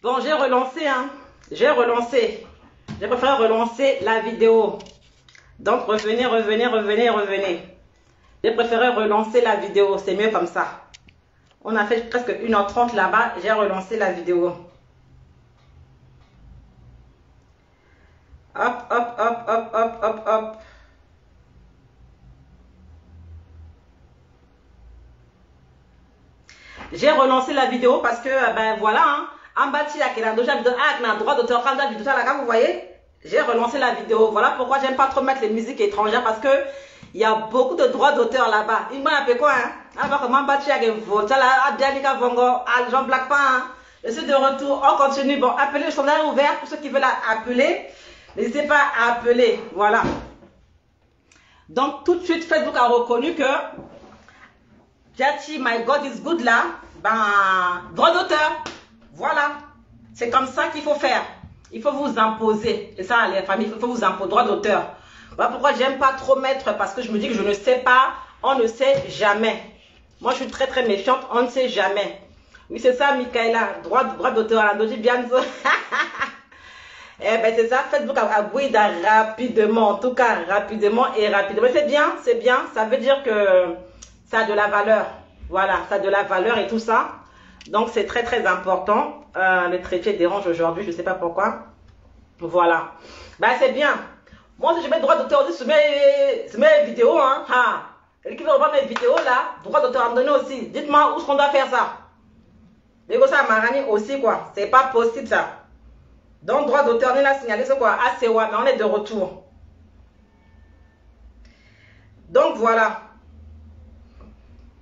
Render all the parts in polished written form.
Bon, j'ai relancé, hein. J'ai relancé. J'ai préféré relancer la vidéo. Donc, revenez, revenez, revenez, revenez. J'ai préféré relancer la vidéo. C'est mieux comme ça. On a fait presque 1h30 là-bas. J'ai relancé la vidéo. Hop, hop, hop, hop, hop, hop, hop. J'ai relancé la vidéo parce que, ben voilà, hein. En bas, il y a la vidéo, ah, droit d'auteur, quand la vidéo, là, vous voyez, j'ai relancé la vidéo. Voilà pourquoi j'aime pas trop mettre les musiques étrangères parce que il y a beaucoup de droits d'auteur là-bas. Il m'a appelé quoi, hein? Alors, comment battre, il y a des votes, là, Bianika Vongo, Jean Black Pan, je suis de retour, on continue. Bon, appelez, le sondage est ouvert pour ceux qui veulent appeler. N'hésitez pas à appeler, voilà. Donc, tout de suite, Facebook a reconnu que Jati, My God is Good là, ben, droit d'auteur. Voilà. C'est comme ça qu'il faut faire. Il faut vous imposer. C'est ça, les familles, il faut vous imposer, droit d'auteur. Voilà pourquoi j'aime pas trop mettre, parce que je me dis que je ne sais pas, on ne sait jamais. Moi, je suis très, très méfiante, on ne sait jamais. Oui, c'est ça, Michaela, droit d'auteur, la Doji Bianzo. Eh ben, c'est ça, Facebook a bouilli rapidement, en tout cas, rapidement et rapidement. C'est bien, ça veut dire que ça a de la valeur. Voilà, ça a de la valeur et tout ça. Donc, c'est très, très important. Le trépied dérange aujourd'hui, je ne sais pas pourquoi. Voilà. Ben, c'est bien. Moi, si je mets droit d'auteur aussi sur mes vidéos, hein. Ah. Et qui veut reprendre mes vidéos, là, droit d'auteur à me donner aussi. Dites-moi où est-ce qu'on doit faire ça. Les gosses à Marani aussi, quoi. C'est pas possible, ça. Donc, droit d'auteur, on l'a signalé, c'est quoi? Ah, c'est ouais, mais on est de retour. Donc, voilà.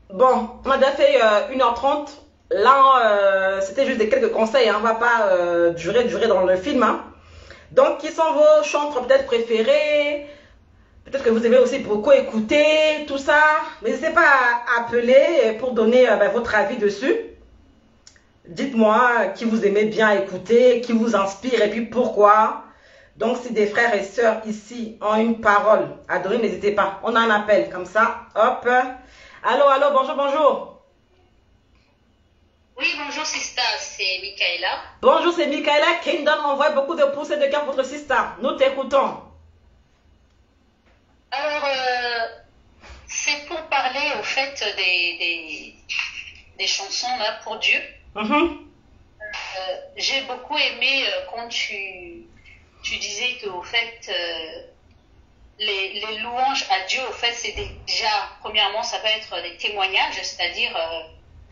Bon, on a déjà fait 1h30. Là, c'était juste des quelques conseils. Hein. On ne va pas durer dans le film. Hein. Donc, qui sont vos chantres peut-être préférés? Peut-être que vous aimez aussi beaucoup écouter, tout ça. N'hésitez pas à appeler pour donner votre avis dessus. Dites-moi qui vous aimez bien écouter, qui vous inspire et puis pourquoi. Donc, si des frères et sœurs ici ont une parole à donner, n'hésitez pas. On a un appel comme ça. Hop. Allô, allô, bonjour, bonjour. Oui, bonjour Sista, c'est Michaela. Bonjour, c'est Michaela. Kingdom envoie beaucoup de pouces et de cœur pour votre Sista. Nous t'écoutons. Alors, c'est pour parler au fait des chansons là pour Dieu. J'ai beaucoup aimé quand tu disais que au fait les louanges à Dieu, au fait, c'est déjà, premièrement, ça peut être des témoignages, c'est-à-dire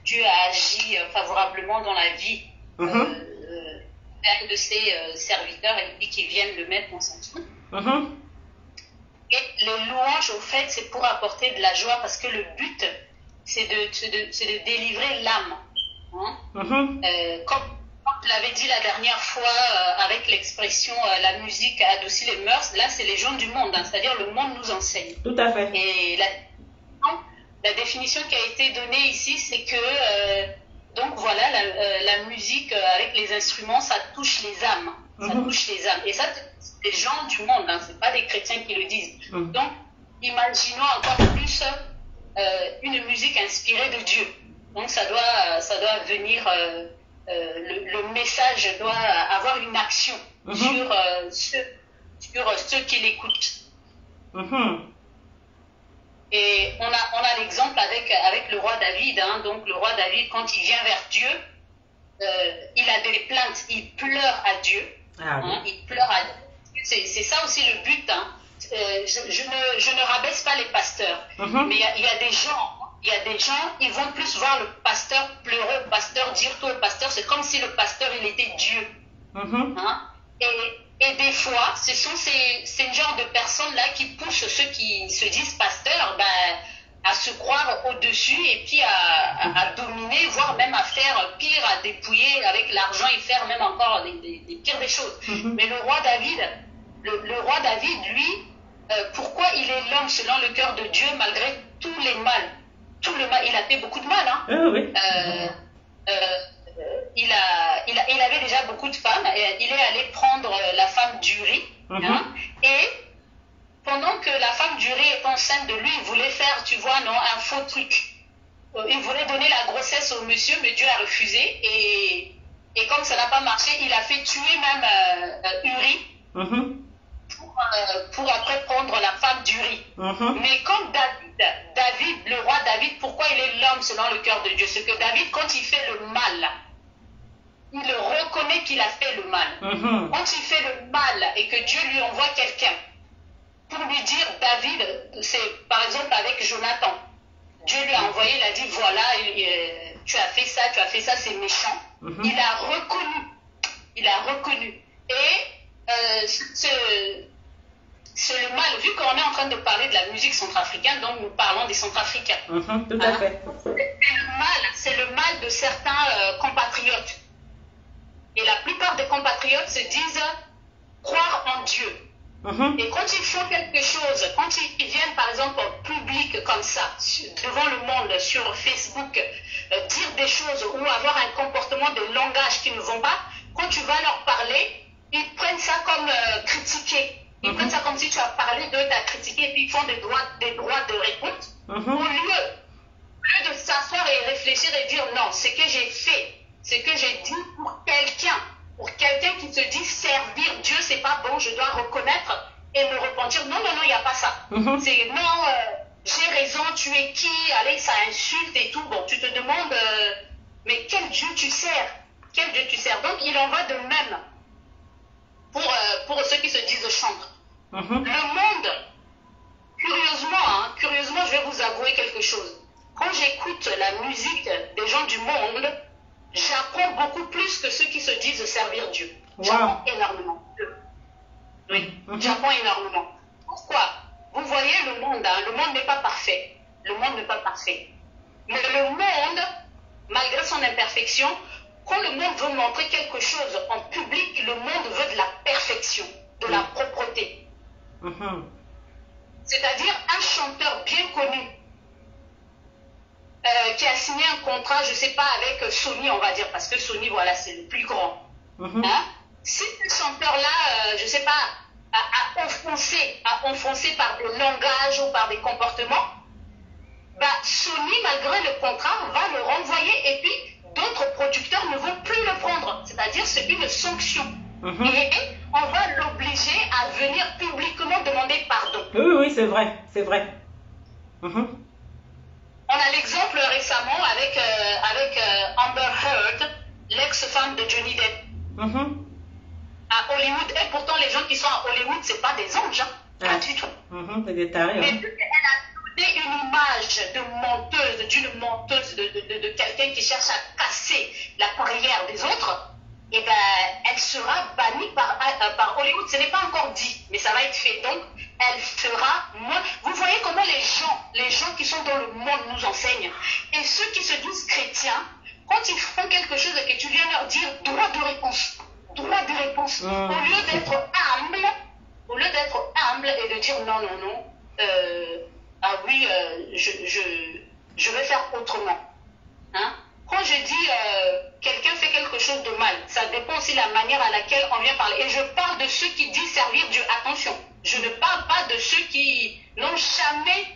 Dieu a agi favorablement dans la vie d'un de ses serviteurs et puis qu'ils viennent le mettre dans son truc. Et les louanges, au fait, c'est pour apporter de la joie parce que le but, c'est de délivrer l'âme. Hein? Comme je l'avais dit la dernière fois avec l'expression la musique adoucit les mœurs, là c'est les gens du monde, hein, c'est-à-dire le monde nous enseigne. Tout à fait. Et la définition qui a été donnée ici, c'est que donc voilà, la musique avec les instruments, ça touche les âmes. Ça touche les âmes. Et ça, c'est des gens du monde, hein, c'est pas des chrétiens qui le disent. Donc, imaginons encore plus une musique inspirée de Dieu. Donc ça doit venir, le message doit avoir une action sur ceux qui l'écoutent. Et on a l'exemple avec le roi David. Hein. Donc le roi David, quand il vient vers Dieu, il a des plaintes, il pleure à Dieu. Hein, il pleure à Dieu. C'est ça aussi le but. Hein. Je ne rabaisse pas les pasteurs, mais il y a des gens. Il y a des gens, ils vont plus voir le pasteur pleurer, le pasteur dire tout au pasteur. C'est comme si le pasteur, il était Dieu. Hein? Et des fois, ce sont ces genre de personnes-là qui poussent ceux qui se disent pasteurs à se croire au-dessus et puis à dominer, voire même à faire pire, à dépouiller avec l'argent et faire même encore des pires des choses. Mais le roi David, roi David, lui, pourquoi il est l'homme selon le cœur de Dieu malgré tous les mâles? Tout le mal, il a fait beaucoup de mal. Hein. Oui. Il avait déjà beaucoup de femmes. Il est allé prendre la femme d'Uri. Hein, et pendant que la femme d'Uri est enceinte de lui, il voulait faire, tu vois, non, un faux truc. Il voulait donner la grossesse au monsieur, mais Dieu a refusé. Et Et comme ça n'a pas marché, il a fait tuer même Uri pour après prendre la femme d'Uri. Mais comme David, le roi David, pourquoi il est l'homme selon le cœur de Dieu? C'est que David, quand il fait le mal, il reconnaît qu'il a fait le mal. Quand il fait le mal et que Dieu lui envoie quelqu'un pour lui dire, David, c'est par exemple avec Jonathan, Dieu lui a envoyé, il a dit, voilà, tu as fait ça, c'est méchant. Il a reconnu. Et c'est le mal, vu qu'on est en train de parler de la musique centrafricaine, donc nous parlons des Centrafricains. Tout à fait. C'est le mal de certains compatriotes. Et la plupart des compatriotes se disent croire en Dieu. Et quand ils font quelque chose, quand ils viennent par exemple en public comme ça, devant le monde, sur Facebook, dire des choses ou avoir un comportement de langage qui ne vont pas, quand tu vas leur parler, ils prennent ça comme critiquer. Ils prennent ça comme si tu as parlé d'eux, tu as critiqué, et puis ils font des droits de réponse. Au lieu de s'asseoir et réfléchir et dire non, ce que j'ai fait, ce que j'ai dit pour quelqu'un qui se dit servir Dieu, c'est pas bon, je dois reconnaître et me repentir. Non, il n'y a pas ça. C'est non, j'ai raison, tu es qui? Allez, ça insulte et tout. Bon, tu te demandes, mais quel Dieu tu sers? Quel Dieu tu sers? Donc, il en va de même pour ceux qui se disent chantres. Le monde, curieusement, je vais vous avouer quelque chose. Quand j'écoute la musique des gens du monde, j'apprends beaucoup plus que ceux qui se disent servir Dieu. J'apprends énormément. Oui, j'apprends énormément. Pourquoi? Vous voyez le monde n'est pas parfait. Le monde n'est pas parfait. Mais le monde, malgré son imperfection, quand le monde veut montrer quelque chose en public, le monde veut de la perfection, de la propreté. C'est-à-dire un chanteur bien connu qui a signé un contrat, je ne sais pas, avec Sony, on va dire, parce que Sony, voilà, c'est le plus grand. Si ce chanteur-là, je ne sais pas, a offensé par des langages ou par des comportements, Sony, malgré le contrat, va le renvoyer et puis d'autres producteurs ne vont plus le prendre. C'est-à-dire c'est une sanction. Et on va l'obliger à venir publiquement demander pardon. Oui, c'est vrai. On a l'exemple récemment avec Amber Heard, l'ex-femme de Johnny Depp. À Hollywood. Et pourtant, les gens qui sont à Hollywood, c'est pas des anges. Pas du tout. C'est des tarés. Mais vu qu'elle a donné une image d'une menteuse, de quelqu'un qui cherche à casser la carrière des autres, et elle sera bannie par Hollywood. Ce n'est pas encore dit, mais ça va être fait. Donc, elle fera moins. Vous voyez comment les gens qui sont dans le monde nous enseignent. Et ceux qui se disent chrétiens, quand ils font quelque chose et que tu viens leur dire droit de réponse, au lieu d'être humble et de dire non, je vais faire autrement. Quand je dis quelqu'un fait quelque chose de mal, ça dépend aussi de la manière à laquelle on vient parler. Et je parle de ceux qui disent servir Dieu. Attention, je ne parle pas de ceux qui n'ont jamais,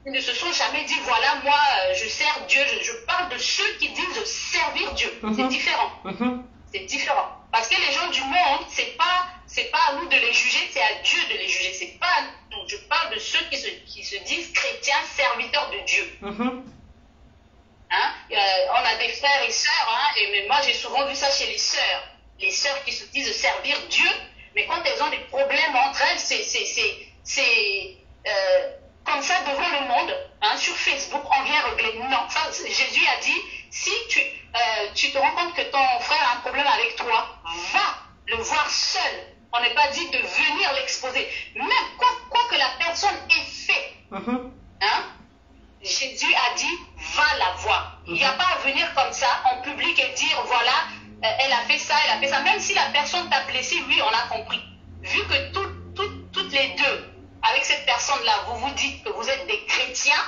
ils ne se sont jamais dit voilà, moi je sers Dieu. Je parle de ceux qui disent servir Dieu. C'est différent. C'est différent. Parce que les gens du monde, c'est pas à nous de les juger, c'est à Dieu de les juger. C'est pas à nous. Je parle de ceux qui se disent chrétiens, serviteurs de Dieu. On a des frères et sœurs, mais moi j'ai souvent vu ça chez les sœurs qui se disent servir Dieu, mais quand elles ont des problèmes entre elles, c'est comme ça devant le monde, sur Facebook, on vient régler. Non, ça, Jésus a dit, si tu te rends compte que ton frère a un problème avec toi, va le voir seul. On n'est pas dit de venir l'exposer. Même quoi que la personne ait fait, Jésus a dit, va la voir. Il n'y a pas à venir comme ça en public et dire, voilà, elle a fait ça. Même si la personne t'a blessé, oui, on a compris. Vu que toutes les deux, avec cette personne-là, vous vous dites que vous êtes des chrétiens,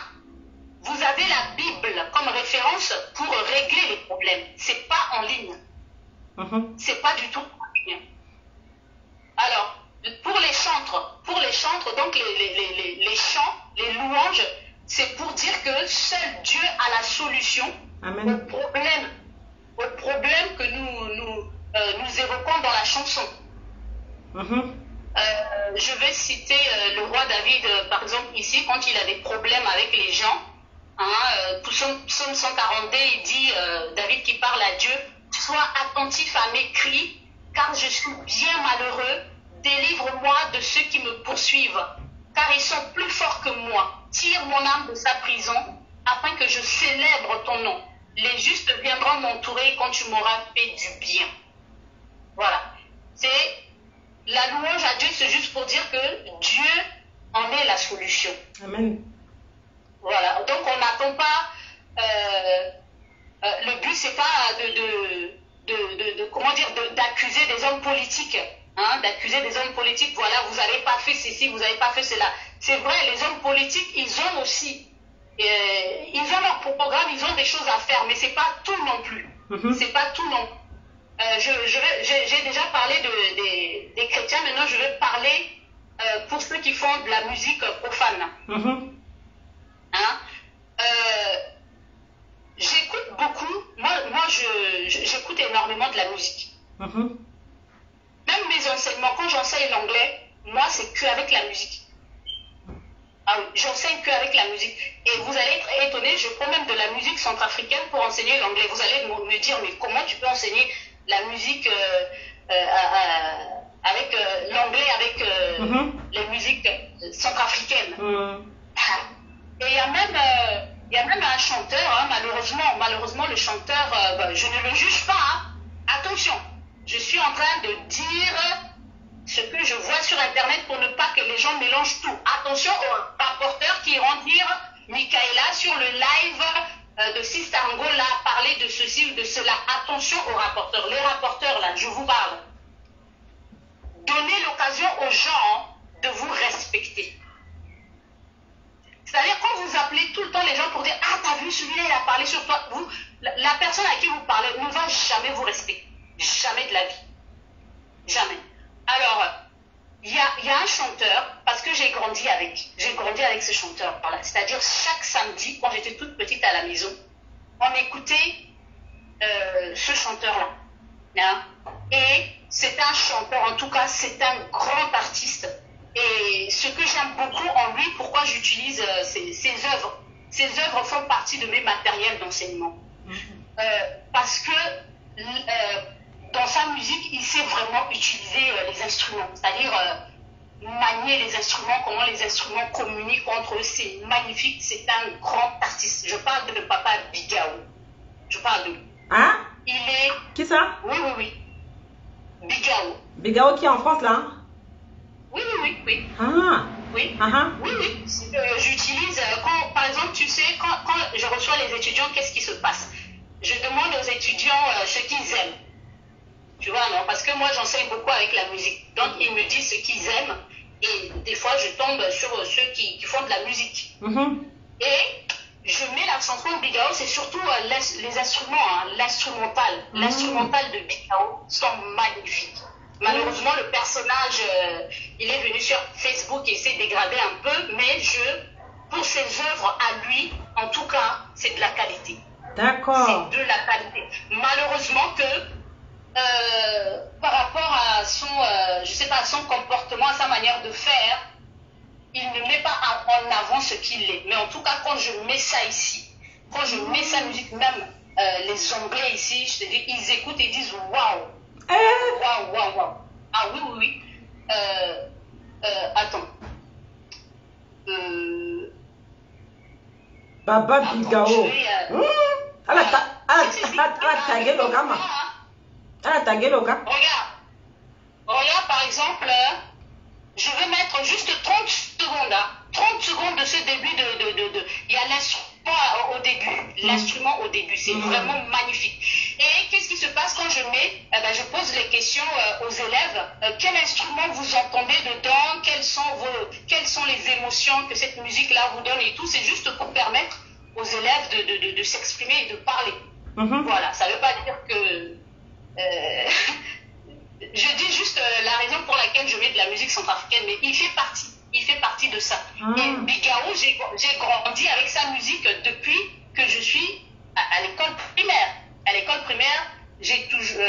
vous avez la Bible comme référence pour régler les problèmes. C'est pas en ligne. C'est pas du tout en ligne. Alors, pour les chantres, donc les chants, les louanges, c'est pour dire que seul Dieu a la solution aux aux problèmes que nous évoquons dans la chanson. Je vais citer le roi David, par exemple, ici, quand il a des problèmes avec les gens. Psaume 142, il dit, David qui parle à Dieu, « Sois attentif à mes cris, car je suis bien malheureux. Délivre-moi de ceux qui me poursuivent, car ils sont plus forts que moi. Tire mon âme de sa prison, afin que je célèbre ton nom. Les justes viendront m'entourer quand tu m'auras fait du bien. » Voilà. C'est la louange à Dieu, c'est juste pour dire que Dieu en est la solution. Amen. Voilà. Donc on n'attend pas. Le but c'est pas d'accuser des hommes politiques. D'accuser des hommes politiques, voilà, vous n'avez pas fait ceci, vous n'avez pas fait cela. C'est vrai, les hommes politiques, ils ont aussi, ils ont leur programme, ils ont des choses à faire, mais c'est pas tout non plus. C'est pas tout non. J'ai déjà parlé des chrétiens, maintenant je vais parler pour ceux qui font de la musique profane. J'écoute beaucoup, moi j'écoute énormément de la musique. Même mes enseignements, quand j'enseigne l'anglais, moi c'est que avec la musique. Ah oui, j'enseigne que avec la musique. Et vous allez être étonnés, je prends même de la musique centrafricaine pour enseigner l'anglais. Vous allez me dire, mais comment tu peux enseigner la musique avec l'anglais, avec les musiques centrafricaines? Et il y a même un chanteur, malheureusement le chanteur, je ne le juge pas. Attention, je suis en train de dire ce que je vois sur Internet pour ne pas que les gens mélangent tout. Attention aux rapporteurs qui iront dire Michaela sur le live de Sister Angola parler de ceci ou de cela. Attention aux rapporteurs. Les rapporteurs, là, je vous parle. Donnez l'occasion aux gens de vous respecter. C'est-à-dire quand vous appelez tout le temps les gens pour dire « Ah, t'as vu, celui-là, il a parlé sur toi », la personne à qui vous parlez ne va jamais vous respecter. Jamais de la vie. Jamais. Alors, il y a un chanteur, parce que j'ai grandi avec ce chanteur-là. C'est-à-dire, chaque samedi, quand j'étais toute petite à la maison, on écoutait ce chanteur-là. Et c'est un chanteur, en tout cas, c'est un grand artiste. Et ce que j'aime beaucoup en lui, pourquoi j'utilise ses œuvres. Ses œuvres font partie de mes matériels d'enseignement. Parce que dans sa musique, il sait vraiment utiliser les instruments. C'est-à-dire manier les instruments, comment les instruments communiquent entre eux. C'est magnifique, c'est un grand artiste. Je parle de Papa Bigao. Je parle de lui. Hein? Il est... Qui ça? Oui. Bigao. Bigao qui est en France, là? Oui. Ah. Oui. Oui. J'utilise, par exemple, tu sais, quand je reçois les étudiants, qu'est-ce qui se passe? Je demande aux étudiants ce qu'ils aiment. Tu vois, non? Parce que moi, j'enseigne beaucoup avec la musique. Donc, ils me disent ce qu'ils aiment. Et des fois, je tombe sur ceux qui font de la musique. Et je mets la chanson de Bigao, c'est surtout les instruments, l'instrumental. L'instrumental de Bigao sont magnifiques. Malheureusement, le personnage, il est venu sur Facebook et s'est dégradé un peu, mais pour ses œuvres à lui, en tout cas, c'est de la qualité. D'accord. C'est de la qualité. Malheureusement par rapport à son comportement, à sa manière de faire, il ne met pas en avant ce qu'il est. Mais en tout cas, quand je mets ça ici, quand je mets sa musique, même les Anglais ici, je te dis, ils écoutent et disent waouh. Waouh. Ah oui. Attends. Baba Bigao. Elle a tagué le gars. Regarde, par exemple, je vais mettre juste 30 secondes. 30 secondes de ce début il y a l'instrument au début. L'instrument au début, c'est vraiment magnifique. Et qu'est-ce qui se passe quand je mets, je pose les questions aux élèves. Quel instrument vous entendez dedans? Quelles sont les émotions que cette musique-là vous donne et tout? C'est juste pour permettre aux élèves de s'exprimer et de parler. Voilà, ça ne veut pas dire que... je dis juste la raison pour laquelle je mets de la musique centrafricaine, mais il fait partie de ça. Et Bigao, j'ai grandi avec sa musique depuis que je suis à l'école primaire. à l'école primaire, j'ai toujours,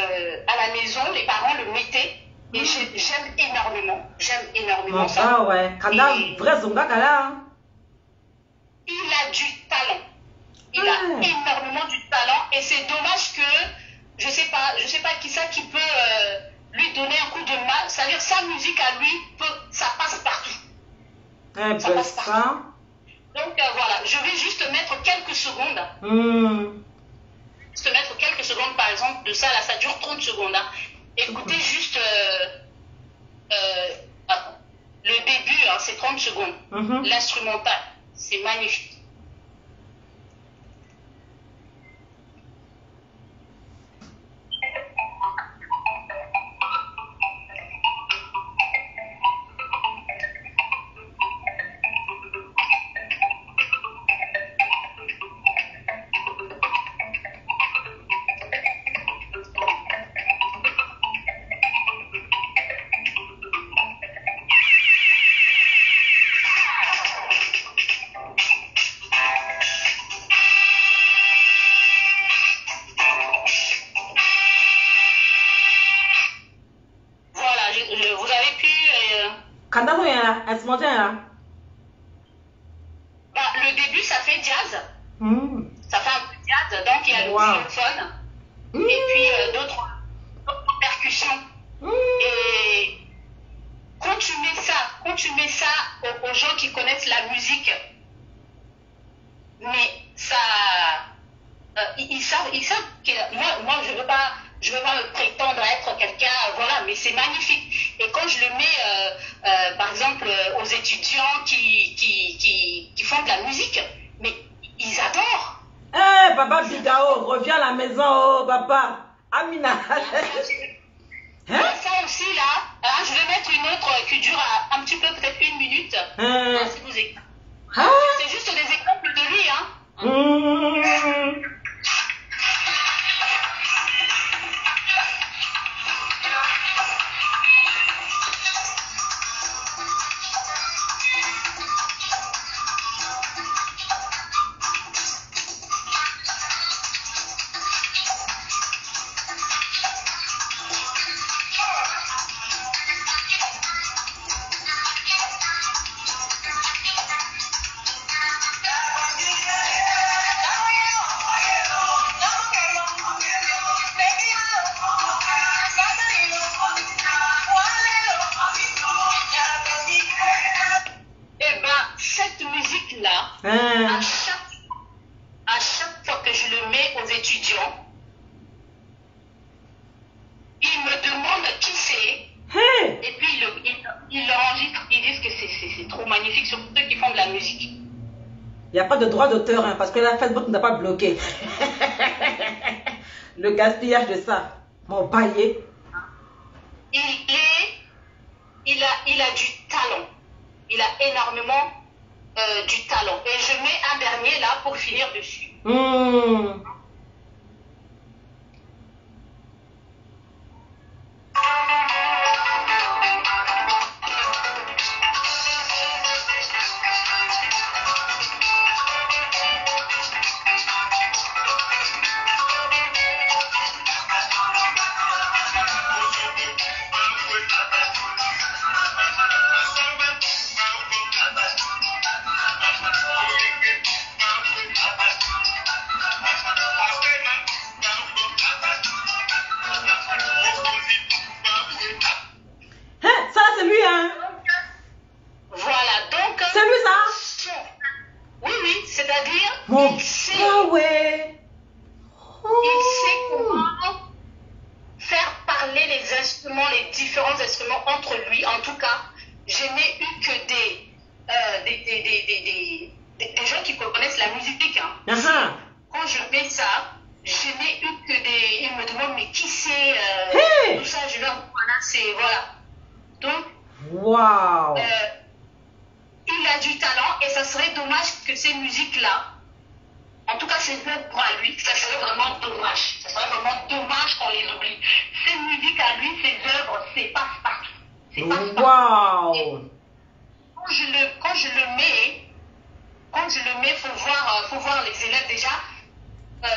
à la maison, les parents le mettaient. Et j'aime énormément ça. Ah ouais, Kanda, vrai zonga Kala. Il a du talent. Il a énormément du talent. Et c'est dommage que, je sais pas qui ça qui peut lui donner un coup de main. C'est-à-dire sa musique à lui, ça passe partout. Ça passe partout. Donc voilà, je vais juste mettre quelques secondes. Juste mettre quelques secondes par exemple de ça, là, ça dure 30 secondes. Hein. Écoutez juste le début, hein, c'est 30 secondes. L'instrumental, c'est magnifique. Le début, ça fait jazz. Ça fait un peu jazz. Donc, il y a le xylophone. Et puis, d'autres percussions. Et quand tu mets ça aux gens qui connaissent la musique, mais ça... ils savent que moi je veux pas me prétendre être quelqu'un, voilà, mais c'est magnifique. Et quand je le mets, par exemple, aux étudiants qui font de la musique, mais ils adorent. Eh, Baba Bigao, reviens à la maison, oh, papa. Amina. Ça aussi, là, hein, je vais mettre une autre qui dure un petit peu, peut-être 1 minute. Si vous écoutez. C'est juste des exemples de lui, hein. À chaque fois que je le mets aux étudiants, ils me demandent qui c'est. Et puis ils l'enregistrent, ils disent que c'est trop magnifique, surtout ceux qui font de la musique. Il n'y a pas de droit d'auteur, hein, parce que la Facebook n'a pas bloqué. Le gaspillage de ça. Mon paillet. Il a du talent. Il a énormément du talent. Et je mets un dernier là pour finir dessus.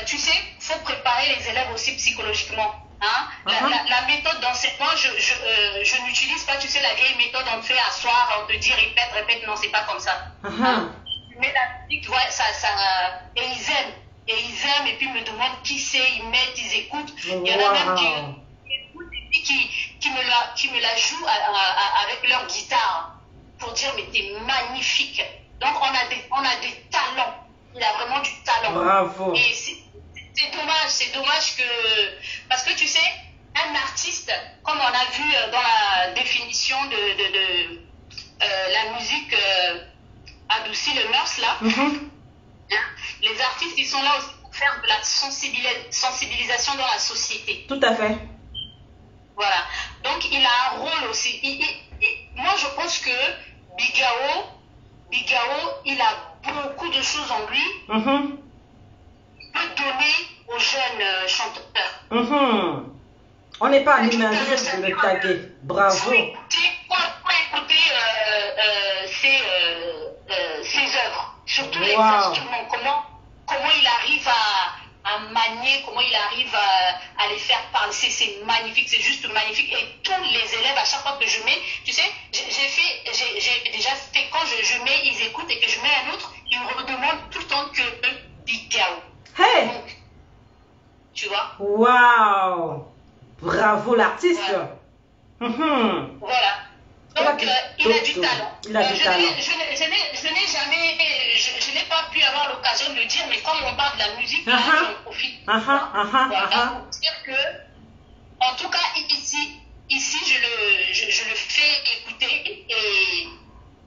tu sais, il faut préparer les élèves aussi psychologiquement. Hein? La méthode d'enseignement, je n'utilise pas, tu sais, la vieille méthode, on te fait asseoir, on te dit répète, non, c'est pas comme ça. Hein? Mais la musique, tu vois, et ils aiment, et puis ils me demandent qui c'est, ils mettent, ils écoutent. Il y en a même qui écoutent et puis qui me la jouent avec leur guitare pour dire, mais t'es magnifique. Donc on a des talents. Il a vraiment du talent. Bravo. Et c'est dommage que... Parce que tu sais, un artiste, comme on a vu dans la définition de la musique adoucit le mœurs, là, hein, les artistes, ils sont là aussi pour faire de la sensibilisation dans la société. Tout à fait. Voilà. Donc, il a un rôle aussi. Moi, je pense que Bigao, il a beaucoup de choses en lui. Il peut donner aux jeunes chanteurs. On n'est pas aménagé de le taguer. Bravo. Faut écouter ses œuvres, surtout les instruments. Comment il arrive à manier, comment il arrive à les faire parler. C'est magnifique, c'est juste magnifique. Et tous les élèves, à chaque fois que je mets, tu sais, j'ai déjà fait, quand je mets, ils écoutent et que je mets un autre, ils me redemandent tout le temps que Bigao. Hey! Donc, tu vois? Waouh! Bravo l'artiste! Voilà. Donc, il a du talent. Il a du talent. Je n'ai pas pu avoir l'occasion de le dire, mais comme on parle de la musique, j'en profite. Voilà, pour dire que, en tout cas, ici je le fais écouter et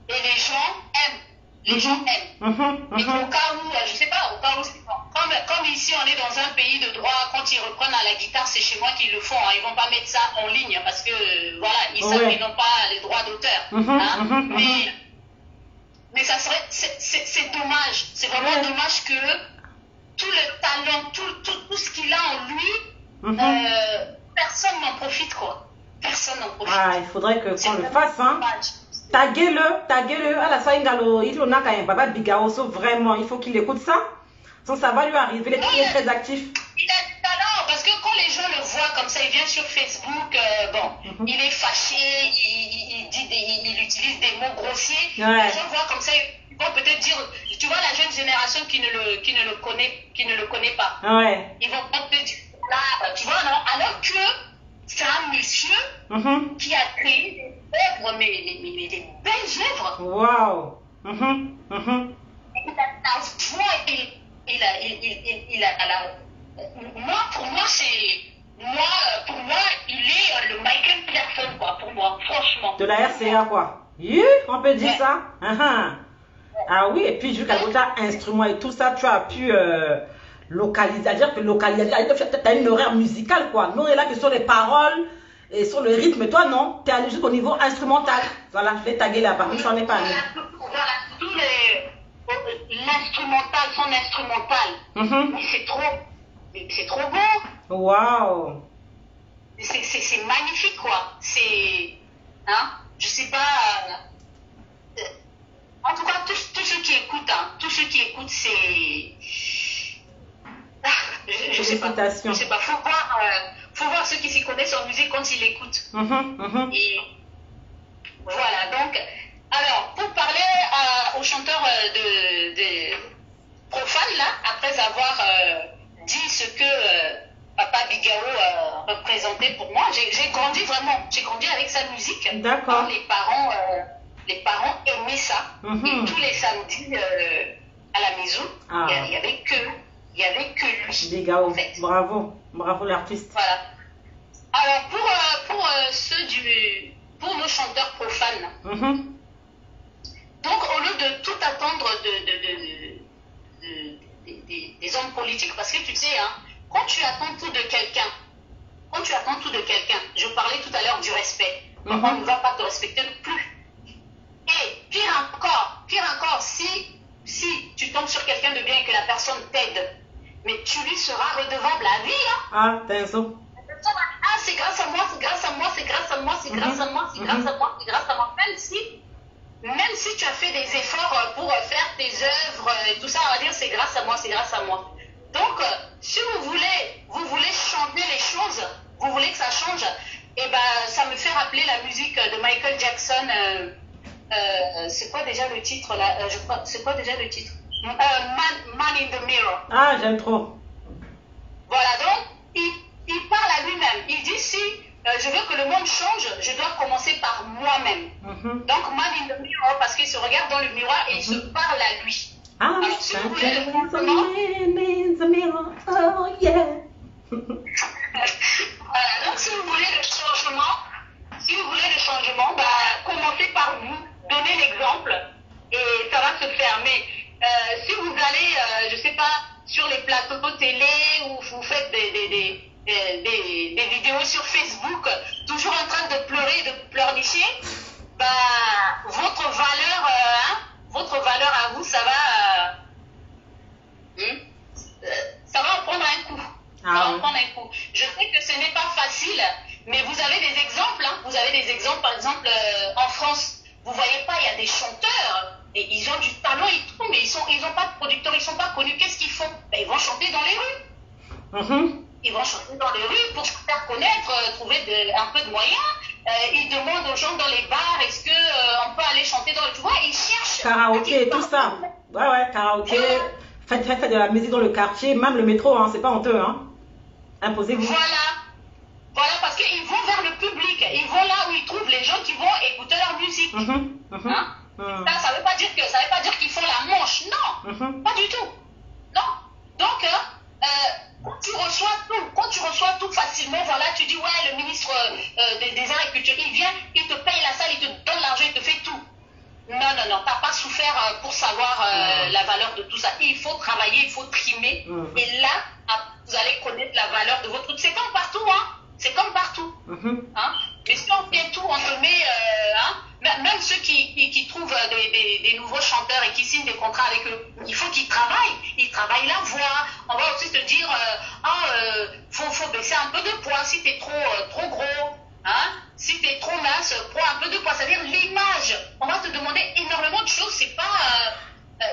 les gens aiment. Les gens aiment. Et au cas où, je sais pas, au cas où, comme ici on est dans un pays de droit, quand ils reprennent à la guitare, c'est chez moi qu'ils le font. Hein. Ils vont pas mettre ça en ligne parce que voilà, ils savent qu'ils n'ont pas les droits d'auteur. Mais ça serait, c'est dommage. C'est vraiment dommage que tout le talent, tout ce qu'il a en lui, personne n'en profite quoi. Personne n'en profite. Ah, il faudrait qu'on le fasse, hein. Taguez-le. À la Saïngalo, il en a quand même Baba Bigao, vraiment, il faut qu'il écoute ça. Sinon, ça va lui arriver. Il est très actif. Il a du talent parce que quand les gens le voient comme ça, il vient sur Facebook, il est fâché, il utilise des mots grossiers. Les gens voient comme ça, ils vont peut-être dire, tu vois, la jeune génération qui ne le connaît pas. Ils vont peut-être dire, là, tu vois, non, alors que c'est un monsieur qui a créé des œuvres, mais des belles œuvres. Waouh! Il a la voix, pour moi, il est le Michael Jackson, quoi, pour moi, franchement. De la RCA, quoi. On peut dire ça? Ah oui, et puis, vu qu'à l'autre instrument et tout ça, tu as pu localiser, c'est-à-dire que localiser, tu as une horaire musicale, quoi. Nous, on est là que sur les paroles et sur le rythme, toi, non, tu es allé jusqu'au niveau instrumental. Voilà, je vais taguer là-bas, je n'en ai pas. Voilà, tous les... L'instrumental, son instrumental, mais c'est trop beau. Waouh. C'est magnifique quoi. C'est, hein, je sais pas. En tout cas, tous ceux qui écoutent, c'est. Je sais pas. Faut voir ceux qui s'y connaissent en musique quand ils l'écoutent. Et voilà donc. Alors, pour parler aux chanteurs de profanes, là, après avoir dit ce que Papa Bigao représentait pour moi, j'ai grandi avec sa musique. D'accord. Les parents aimaient ça. Et tous les samedis à la maison, il y avait que lui. Bigao, en fait. Bravo l'artiste. Voilà. Alors, pour nos chanteurs profanes, donc, au lieu de tout attendre des hommes politiques, parce que tu sais, hein, quand tu attends tout de quelqu'un, je parlais tout à l'heure du respect, on ne va pas te respecter plus. Et pire encore, si tu tombes sur quelqu'un de bien et que la personne t'aide, mais tu lui seras redevable à vie. Hein. T'as raison. C'est grâce à moi, même si tu as fait des efforts pour faire tes œuvres et tout ça, on va dire c'est grâce à moi. Donc, si vous voulez changer les choses, vous voulez que ça change, et ben, ça me fait rappeler la musique de Michael Jackson. C'est quoi déjà le titre là? Je crois, c'est quoi déjà le titre? Man in the Mirror. Ah, j'aime trop. Voilà, donc, il parle à lui-même. Il dit, si je veux que le monde change, je dois commencer par moi-même. Donc, Man in the Mirror, parce qu'il se regarde dans le miroir et il se parle à lui. Alors, si vous voulez le changement... Oh, yeah. Voilà, donc si vous voulez le changement, bah, commencez par vous, donnez l'exemple et ça va se faire. Mais si vous allez, je sais pas, sur les plateaux de télé ou vous faites des vidéos sur Facebook, toujours en train de pleurer, de pleurnicher, bah, votre valeur à vous, ça va en prendre un coup. Je sais que ce n'est pas facile, mais vous avez des exemples. Vous avez des exemples, par exemple, en France. Vous voyez pas, il y a des chanteurs, et ils ont du talent et tout, mais ils n'ont pas de producteurs, ils ne sont pas connus. Qu'est-ce qu'ils font? Ils vont chanter dans les rues. Ils vont chanter dans les rues pour se faire connaître, trouver un peu de moyens. Ils demandent aux gens dans les bars, est-ce qu'on peut aller chanter dans le... Tu vois, ils cherchent. Karaoké, tout ça. Ouais, karaoké. Faites de la musique dans le quartier, même le métro, c'est pas honteux, Imposez-vous. Voilà, parce qu'ils vont vers le public. Ils vont là où ils trouvent les gens qui vont écouter leur musique. Ça veut pas dire qu'ils font la manche. Non, pas du tout. Non. Donc, quand tu reçois tout facilement, voilà, tu dis, ouais, le ministre des Arts et Culture, il vient, il te paye la salle, il te donne l'argent, il te fait tout. Non, t'as pas souffert pour savoir la valeur de tout ça. Il faut travailler, il faut trimer. Et là, vous allez connaître la valeur de votre truc. C'est comme partout, C'est comme partout. Mais si on fait tout, on te met... même ceux qui trouvent des nouveaux chanteurs et qui signent des contrats avec eux, il faut qu'ils travaillent. Ils travaillent la voix. On va aussi te dire, faut baisser un peu de poids si t'es trop gros. Si t'es trop mince, prends un peu de poids. C'est-à-dire l'image. On va te demander énormément de choses.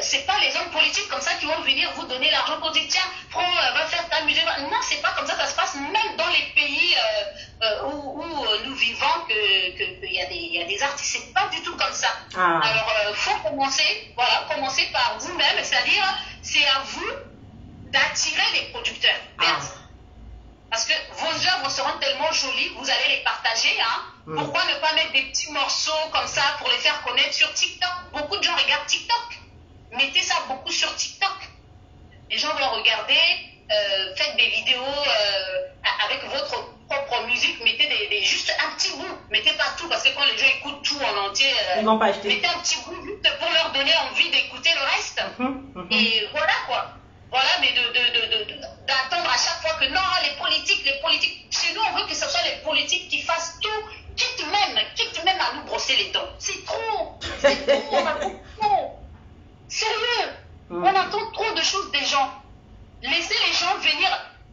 C'est pas les hommes politiques comme ça qui vont venir vous donner l'argent pour dire tiens, prends, va faire ta musique. Non, c'est pas comme ça se passe, même dans les pays où nous vivons, qu'il y a des artistes, c'est pas du tout comme ça. Alors, faut commencer par vous-même, c'est-à-dire, c'est à vous d'attirer les producteurs. Parce que vos œuvres seront tellement jolies, vous allez les partager. Pourquoi ne pas mettre des petits morceaux comme ça pour les faire connaître sur TikTok? Beaucoup de gens regardent TikTok. Mettez ça beaucoup sur TikTok. Les gens vont regarder, faites des vidéos avec votre propre musique, mettez juste un petit bout. Mettez pas tout, parce que quand les gens écoutent tout en entier, ils vont pas acheter. Mettez un petit bout juste pour leur donner envie d'écouter le reste. Et voilà quoi. Voilà, mais d'attendre à chaque fois que non, les politiques, chez nous on veut que ce soit les politiques qui fassent tout, quitte même à nous brosser les dents. C'est trop, on attend trop. Sérieux, on attend trop de choses des gens. Laissez les gens venir,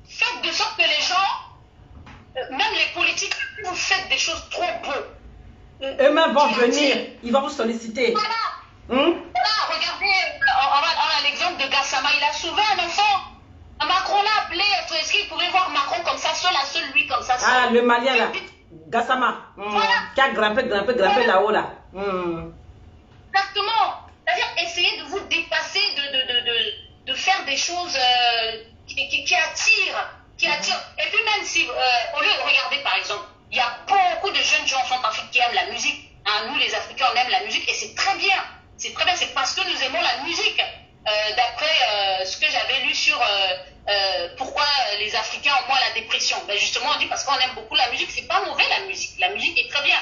faites de sorte que les gens, même les politiques, vous faites des choses trop beaux. Eux-mêmes vont venir, ils vont vous solliciter. Voilà, regardez, on a l'exemple de Gassama, il a sauvé un enfant. Macron l'a appelé, est-ce qu'il pouvait voir Macron comme ça, seul lui comme ça. Le Malien là, Gassama, qui a grimpé là-haut là. Exactement. C'est-à-dire, essayez de vous dépasser, de faire des choses qui attirent. Et puis même si, au lieu de regarder par exemple, il y a beaucoup de jeunes gens en Centrafrique qui aiment la musique. Nous les Africains, on aime la musique et c'est très bien. C'est très bien, c'est parce que nous aimons la musique. D'après ce que j'avais lu sur pourquoi les Africains ont moins la dépression. Ben justement, on dit parce qu'on aime beaucoup la musique. C'est pas mauvais la musique. La musique est très bien.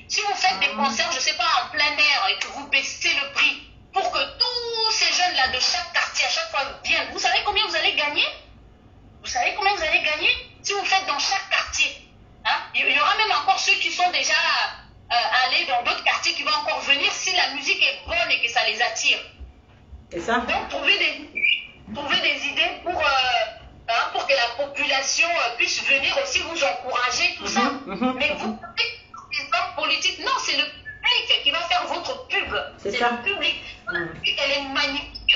Si vous faites des concerts, je sais pas, en plein air et que vous baissez le prix pour que tous ces jeunes-là de chaque quartier à chaque fois viennent, vous savez combien vous allez gagner? Si vous faites dans chaque quartier. Il y aura même encore ceux qui sont déjà aller dans d'autres quartiers qui vont encore venir si la musique est bonne et que ça les attire. Et ça? Donc, trouver des idées pour que la population puisse venir aussi vous encourager, tout ça. Mais vous, les hommes politiques, non, c'est le public qui va faire votre pub. C'est le public. Elle est magnifique.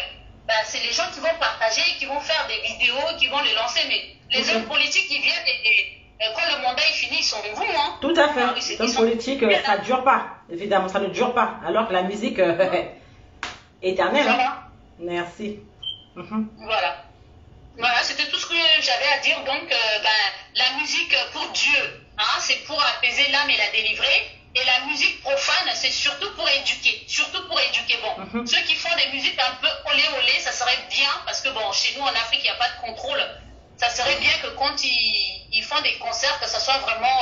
C'est les des gens qui vont partager, qui vont faire des vidéos, qui vont les lancer. Mais les hommes politiques, ils viennent et quand le mandat est fini, ils sont vous, hein. Tout à fait. Les hommes politiques, ça ne dure pas. Évidemment, ça ne dure pas. Alors que la musique est éternelle. Voilà. Hein. Merci. Voilà. Voilà, c'était tout ce que j'avais à dire. Donc, la musique pour Dieu, hein, c'est pour apaiser l'âme et la délivrer. Et la musique profane, c'est surtout pour éduquer. Surtout pour éduquer. Bon, ceux qui font des musiques un peu olé olé, ça serait bien, parce que bon, chez nous en Afrique, il n'y a pas de contrôle. Ça serait bien que quand ils font des concerts, que ça soit vraiment...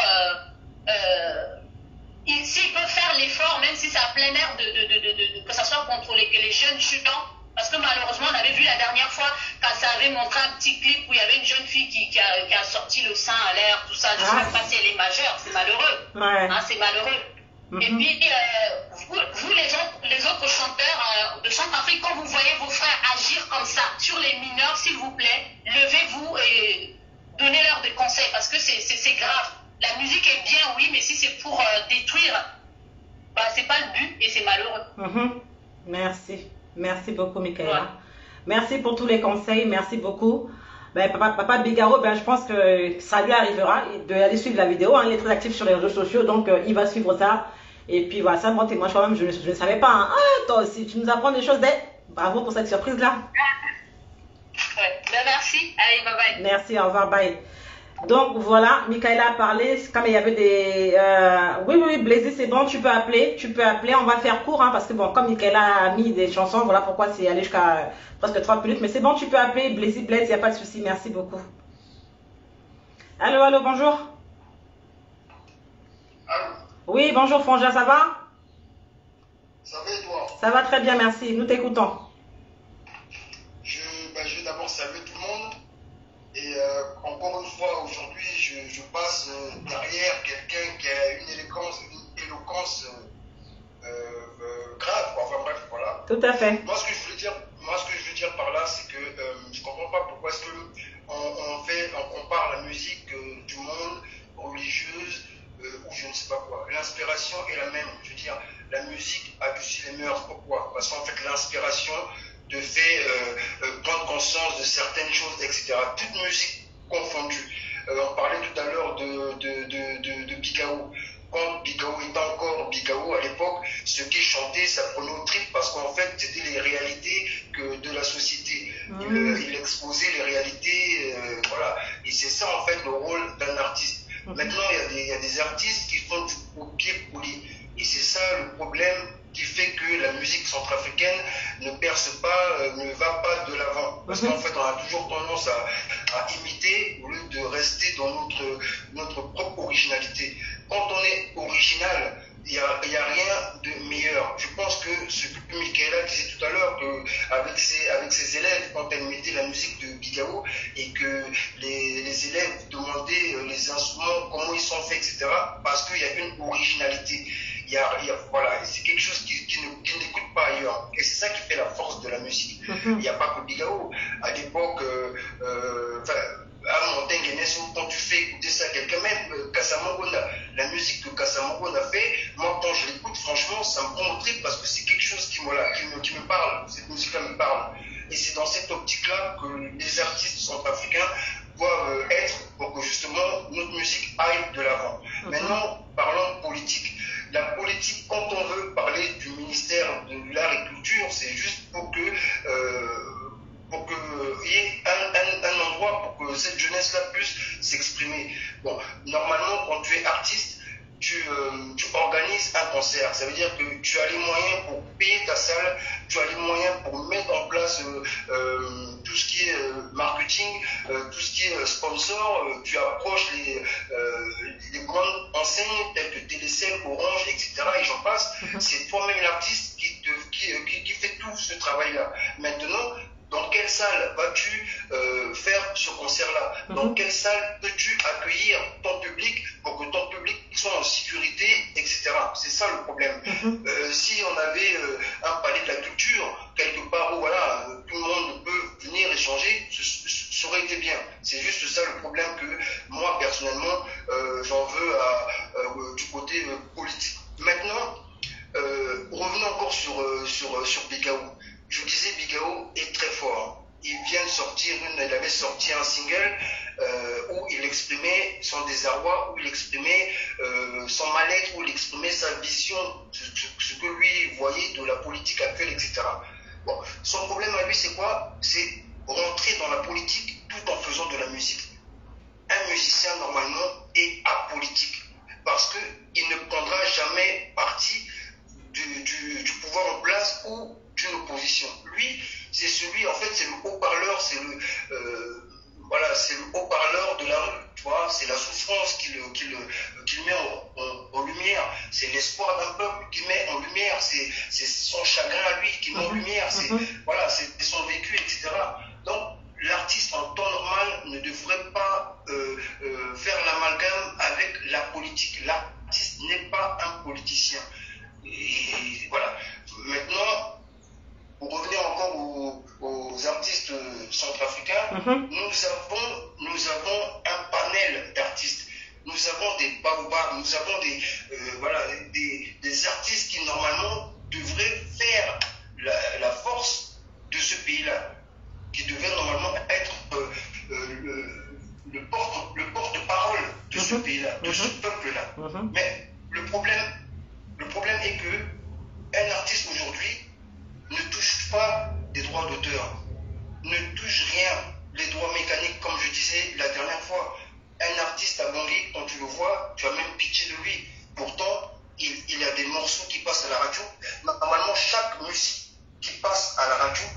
s'ils peuvent faire l'effort, même si c'est à plein air, que ça soit contrôlé, que les jeunes chutant. Parce que malheureusement, on avait vu la dernière fois, quand ça avait montré un petit clip où il y avait une jeune fille qui a sorti le sein à l'air, tout ça. Je ne sais même pas si elle est majeure, c'est malheureux. Ouais. Hein, c'est malheureux. Et puis, vous les autres chanteurs de Centrafrique, quand vous voyez vos frères agir comme ça sur les mineurs, s'il vous plaît, levez-vous et donnez-leur des conseils, parce que c'est grave. La musique est bien, oui, mais si c'est pour détruire, bah, c'est pas le but et c'est malheureux. Merci. Merci beaucoup, Michaela. Ouais. Merci pour tous les conseils. Merci beaucoup. Ben, papa Bigaro, ben, je pense que ça lui arrivera d'aller suivre la vidéo. Hein. Il est très actif sur les réseaux sociaux, donc il va suivre ça. Et puis voilà, ça, moi, quand même, je ne savais pas. Hein. Ah, toi aussi, tu nous apprends des choses. Bravo pour cette surprise-là. Ouais. Ben, merci. Allez, bye bye. Merci, au revoir, bye. Donc voilà, Michaela a parlé, comme il y avait des... Oui, Blazy, c'est bon, tu peux appeler, on va faire court, hein, parce que bon, comme Michaela a mis des chansons, voilà pourquoi c'est allé jusqu'à presque 30 minutes, mais c'est bon, tu peux appeler, Blazy, Blaze, il n'y a pas de souci, merci beaucoup. Allô, bonjour. Allô. Oui, bonjour Frangin, ça va? Ça va et toi? Ça va très bien, merci, nous t'écoutons. Je vais d'abord saluer tout le monde. Et encore une fois, aujourd'hui, je passe derrière quelqu'un qui a une éloquence grave. Enfin bref, voilà. Tout à fait. Moi, ce que je veux dire par là, c'est que je ne comprends pas pourquoi est-ce qu'on parle la musique du monde, religieuse, ou je ne sais pas quoi. L'inspiration est la même. Je veux dire, la musique adoucit les mœurs. Pourquoi? Parce qu'en fait, l'inspiration te fait prendre conscience de certaines choses, etc. Toute musique confondue. On parlait tout à l'heure de Bigao. Quand Bigao était encore Bigao à l'époque, ce qu'il chantait, ça prenait au trip parce qu'en fait, c'était les réalités de la société. Il exposait les réalités, voilà. Et c'est ça, en fait, le rôle d'un artiste. Maintenant, il y a des artistes qui font du copier-coller. Et c'est ça le problème qui fait que la musique centrafricaine ne perce pas, ne va pas de l'avant. Parce qu'en fait, on a toujours tendance à imiter au lieu de rester dans notre propre originalité. Quand on est original, il n'y a rien de meilleur. Je pense que ce que Michaela disait tout à l'heure, qu'avec ses élèves, quand elle mettait la musique de Bigao et que les élèves demandaient les instruments, comment ils sont faits, etc., parce qu'il y a une originalité. Voilà, c'est quelque chose qui n'écoute pas ailleurs. Et c'est ça qui fait la force de la musique. Il n'y a pas que Bigao. À l'époque, à Montaigne, quand tu fais écouter ça à quelqu'un, même Kassamogona, la musique que Kassamogona a fait, moi quand je l'écoute, franchement, ça me prend au trip parce que c'est quelque chose qui me parle. Cette musique-là me parle. Et c'est dans cette optique-là que les artistes centrafricains doivent être pour que justement notre musique aille de l'avant. Maintenant, parlons de politique. La politique, quand on veut parler du ministère de l'Art et Culture, c'est juste pour qu'il y ait un endroit pour que cette jeunesse-là puisse s'exprimer. Bon, normalement, quand tu es artiste, tu organises un concert. Ça veut dire que tu as les moyens pour payer ta salle, tu as les moyens pour mettre en place tout ce qui est marketing, tout ce qui est sponsor. Tu approches les grandes enseignes telles que Télécel, Orange, etc. et j'en passe. C'est toi-même l'artiste qui fait tout ce travail-là. Maintenant, dans quelle salle vas-tu faire ce concert-là? Dans quelle salle peux-tu accueillir ton public pour que ton public soit en sécurité, etc. C'est ça le problème. Si on avait un palais de la culture, quelque part où voilà, tout le monde peut venir échanger, ça aurait été bien. C'est juste ça le problème que moi, personnellement, j'en veux du côté politique. Maintenant, revenons encore sur Bigao. Je disais, Bigao est très fort. il avait sorti un single où il exprimait son désarroi, où il exprimait son mal-être, où il exprimait sa vision, ce que lui voyait de la politique actuelle, etc. Bon, son problème à lui, c'est quoi? C'est rentrer dans la politique tout en faisant de la musique. Un musicien, normalement, est apolitique parce qu'il ne prendra jamais parti du pouvoir en place ou d'une opposition. Lui, c'est celui, en fait, c'est le haut-parleur, c'est le haut-parleur de la rue, tu vois, c'est la souffrance qu'il met en lumière, c'est l'espoir d'un peuple qu'il met en lumière, c'est son chagrin à lui qu'il met en lumière, c'est son vécu, etc. Donc, l'artiste en temps normal ne devrait pas faire l'amalgame avec la politique. L'artiste n'est pas un politicien. Et voilà. Maintenant, pour revenir encore aux artistes centrafricains, nous avons un panel d'artistes. Nous avons des baobabs, nous avons des artistes qui normalement devraient faire la force de ce pays-là, qui devait normalement être le porte-parole de ce pays-là, de ce peuple-là. Mais le problème est que un artiste aujourd'hui ne touche pas des droits d'auteur, ne touche rien, les droits mécaniques, comme je disais la dernière fois. Un artiste à Bangui, quand tu le vois, tu as même pitié de lui. Pourtant, il a des morceaux qui passent à la radio. Normalement, chaque musique qui passe à la radio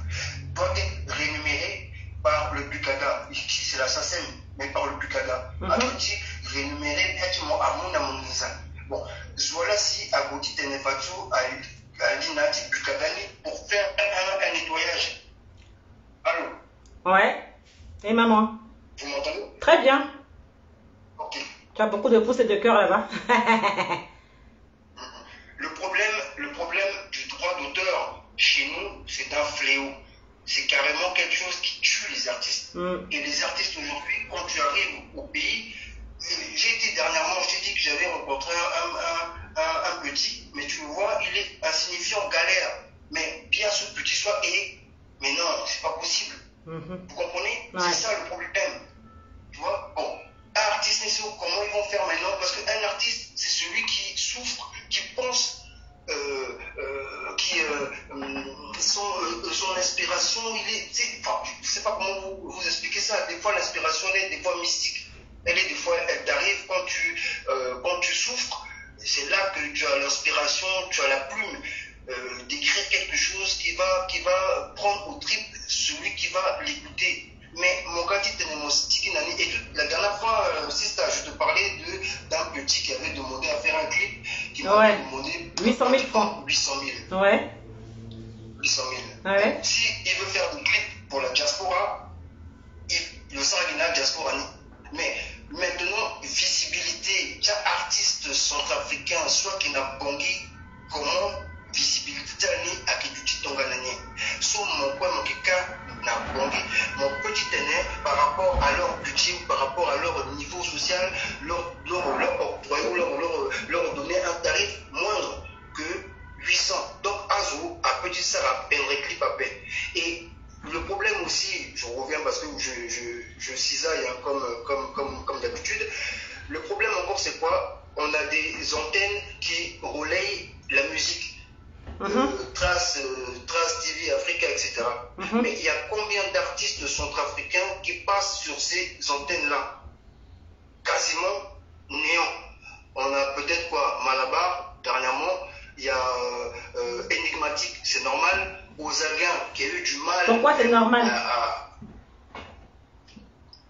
doit être rémunérée par le Bukada. Ici, c'est la SACEM, mais par le Bukada. Agoti, rémunéré, bon, voilà si Agoti Tenefatsu a dit Nati Bukadani pour faire un nettoyage. Allô? Ouais. Et maman? Vous m'entendez? Très bien. Ok. Tu as beaucoup de pouces et de cœur là-bas. Le problème du droit d'auteur chez nous, c'est un fléau. C'est carrément quelque chose qui tue les artistes. Et les artistes aujourd'hui, quand tu arrives au pays, j'ai été dernièrement, je t'ai dit que j'avais rencontré un petit, mais tu le vois, il est insignifiant, galère. Mais bien ce petit soit mais non, c'est pas possible. Vous comprenez? Ouais. C'est ça le problème. Tu vois? Bon, un artiste, comment ils vont faire maintenant? Parce qu'un artiste, c'est celui qui souffre, qui pense, son inspiration, je sais pas comment vous expliquer ça. Des fois, l'inspiration est des fois mystique. Des fois, elle t'arrive quand tu souffres. C'est là que tu as l'inspiration, tu as la plume d'écrire quelque chose qui va prendre au trip celui qui va l'écouter. Mais mon gars, et la dernière fois, je te parlais d'un petit qui avait demandé à faire un clip, qui m'avait demandé 800 000 francs. 800 000. Ouais. 800 000. Ouais. Si il veut faire des clips pour la diaspora, le Saragina diaspora. Mais maintenant, visibilité, tu as artiste centrafricain, soit qui n'a Bangui, comment visibilité à qui tu t'engages. Sur mon point, mon kika n'a Bangui. Mon petit aîné, par rapport à leur budget ou par rapport à leur niveau social, leur donner un tarif moindre que 800. Donc, Azo a petit ça à peine, clip à peine. Et le problème aussi, je reviens parce que je cisaille comme d'habitude. Le problème encore, c'est quoi? On a des antennes qui relayent la musique. Trace TV Africa, etc. Mais il y a combien d'artistes centrafricains qui passent sur ces antennes-là? Quasiment néant. On a peut-être Malabar, dernièrement, il y a Énigmatique, c'est normal. Ozaguin, qui a eu du mal. Pourquoi c'est normal?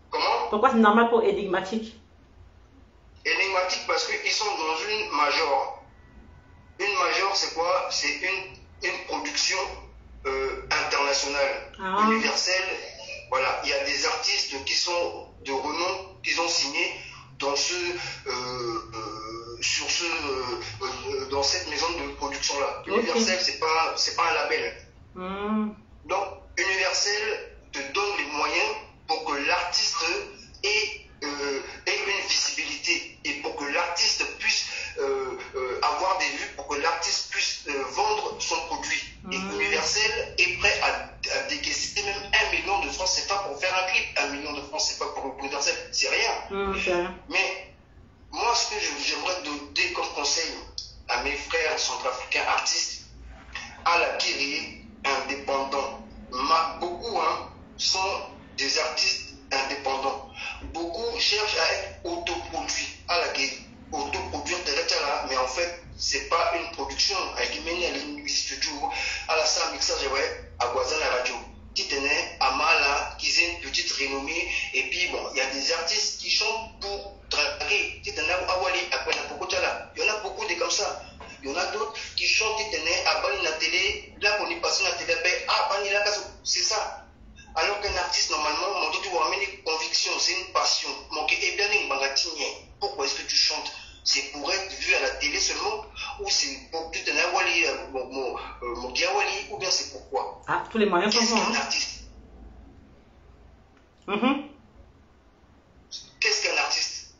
Comment? Pourquoi c'est normal pour Énigmatique? Énigmatique parce qu'ils sont dans une major. Une major, c'est quoi? C'est une production internationale, universelle. Voilà, il y a des artistes qui sont de renom, qui ont signé dans dans cette maison de production-là. Universel, c'est pas un label. Donc, Universel te donne les moyens pour que l'artiste ait une visibilité et pour que l'artiste puisse avoir des vues, pour que l'artiste puisse vendre son produit. Et Universel est prêt à décaisser même 1 million de j'aimerais donner comme conseil à mes frères centrafricains artistes à la guérilla indépendant. Beaucoup sont des artistes indépendants. Beaucoup cherchent à être autoproduits à la guérilla. Autoproduire là, mais en fait, c'est pas une production. Avec une studio, à la salle mixage, à Guazan la radio. Qui tenait à Mala, qui ont une petite renommée. Et puis, bon, il y a des artistes qui chantent pour draguer. Il y en a beaucoup de comme ça. Il y en a d'autres qui chantent, qui tenaient à Bani la télé. Là, on est passé la télé, c'est ça. Alors qu'un artiste, normalement, mon doute doit amener une conviction, c'est une passion. Pourquoi est-ce que tu chantes? C'est pour être vu à la télé seulement, ou c'est pour que tu tenais mon Diawali, ou bien c'est pourquoi? Ah, tous les moyens sont bons. Qu'est-ce qu'un artiste? Qu'est-ce qu'un artiste?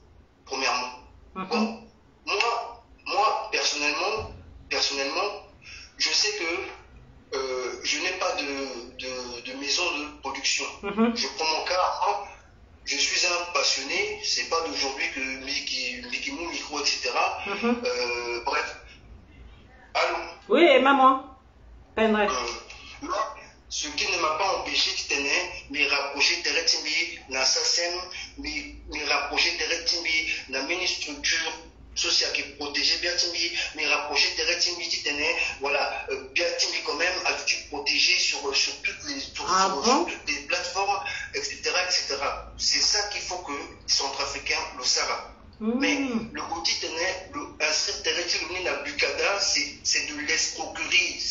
Premièrement. Bon, moi personnellement, je sais que je n'ai pas de maison de production. Je prends mon cas, je suis un passionné, c'est pas d'aujourd'hui que Mickey Mou, micro, etc. Bref. Allô? Oui, maman. Penref. Ce qui ne m'a pas empêché de me rapprocher de Retimbi, dans SACEM, me rapprocher de Retimbi, dans une structure sociale qui protégeait Biatimbi, me rapprocher de Retimbi, voilà, Biatimbi quand même a dû protéger sur toutes les plateformes, etc. etc. C'est ça qu'il faut que les Centrafricains le savent. Mais le côté tenait, un certain terrain à Bukada, c'est de l'escroquerie,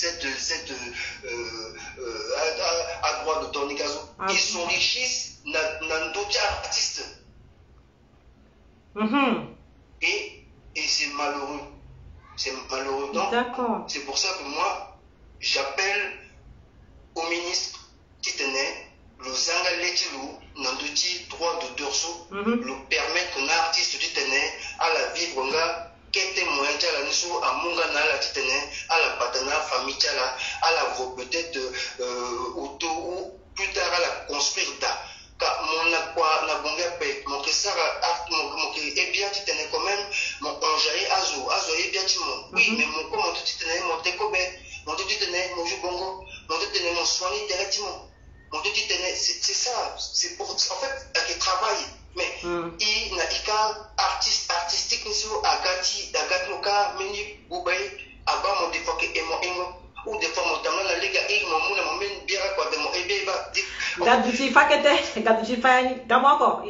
à droite de Tony Gazo. Ils s'enrichissent dans d'autres artistes. Et c'est malheureux. C'est malheureux. Donc, c'est pour ça que moi, j'appelle au ministre qui tenait le Zanga Letilou, dans le droit d'auteur, le permettre qu'on a artiste qui tenait à la vivre, qui était moyen à la nisso, à Mungana, la tenait, à la patana, famille, à la voix peut-être auto, ou plus tard à la construire. Car mon ça, et bien tu tenais quand même, mon enjaillé Azo, et bien tu m'en. Oui, mais mon comment tu tenais, mon décobe, mon tu tenais, mon jubongo, mon tu tenais, mon soigné directement. C'est ça, c'est pour en fait qui travaille, mais il n'a qu'un artistique agati loka mini boubay aba mon défaut que emo ou des fois mon tamla la lega et mon men bien quoi de mon ebeba gaduchi fakete gaduchi fani kamoko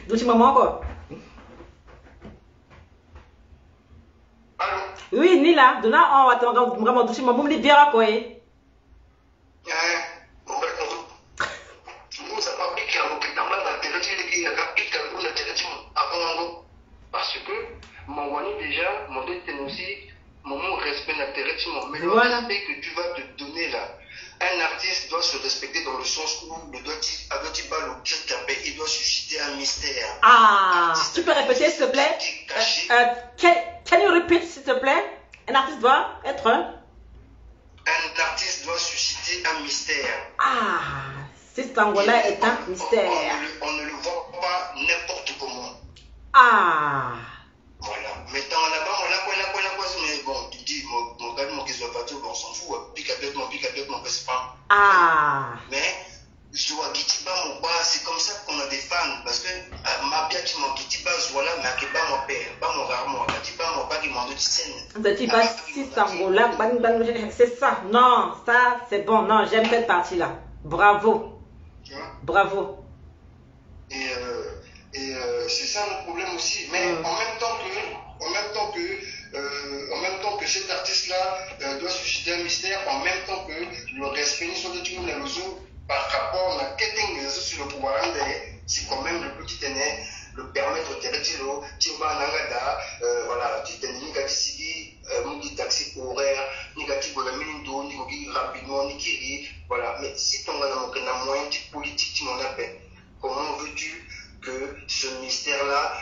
duchi mamoko. Allô? Oui, ni là, donna on va te vraiment duchi mamou li bien quoi. Parce que mon wani déjà, mon détenu aussi, mon respect d'intérêt, mais le respect que tu vas te donner là, un artiste doit se respecter dans le sens où il doit susciter un mystère. Ah, tu peux répéter s'il te plaît? Can you repeat s'il te plaît? Un artiste doit être un artiste doit susciter un mystère. Ah, cet Angola est un mystère. On ne le voit pas n'importe comment. Ah. Voilà. Maintenant, là-bas, mais bon, tu dis, mon gars, mon qu'ils soient pas tout, on s'en fout. Pique à tête, mon pas. Ah. Mais, c'est comme ça qu'on a des fans. Parce que, ma bien, tu m'en quittes pas, voilà, mais qui pas mon père, pas mon rarement, qui pas mon père qui m'en donne c'est ça. Non, ça, c'est bon. Non, j'aime cette partie-là. Bravo. Bravo. Et c'est ça le problème aussi. Mais en même temps que cet artiste-là doit susciter un mystère, en même temps que le respect sur le tout le réseau par rapport à la quête des réseaux sur le pouvoir, c'est quand même le petit aîné, le permettre de retiro, Timba Nangada, voilà, tu ni Gatisigi, Mugi taxi horaire, ni Gatibo la Minindo, ni Gogi rapidement, ni Kiri, voilà. Mais si ton gars n'a moyen de politique, tu m'en appelles. Comment veux-tu que ce mystère-là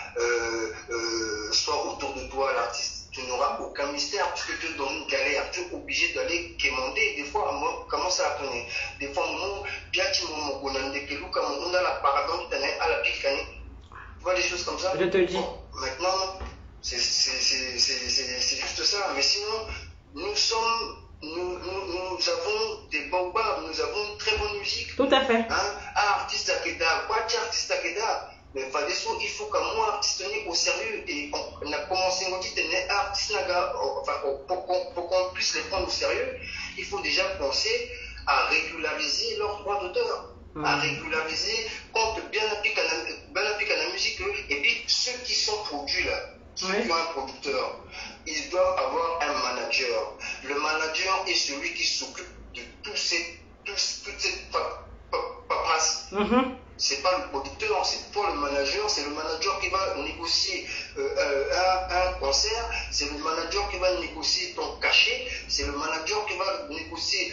soit autour de toi, l'artiste? Tu n'auras aucun mystère parce que tu es dans une galère. Tu es obligé d'aller quémander. Des fois, moi, comment ça a tourné? Des fois, bien on a la paradon à la pique. Tu vois des choses comme ça? Je te le dis. Bon, maintenant, juste ça. Mais sinon, nous avons des baobabs, nous avons une très bonne musique. Tout à fait. Hein? Artiste Akeda, quoi dire artiste Akeda? Mais il faut que moi, artiste, au sérieux. Et on a commencé à dire artiste, enfin, pour qu'on puisse les prendre au sérieux, il faut déjà penser à régulariser leurs droits d'auteur. À régulariser, quand bien appliquer à la musique. Et puis, ceux qui sont produits là, ceux qui ont un producteur, ils doivent avoir un manager. Le manager est celui qui s'occupe de toute cette paperasse. C'est pas le producteur, c'est pas le manager, c'est le manager qui va négocier un concert, c'est le manager qui va négocier ton cachet, c'est le manager qui va négocier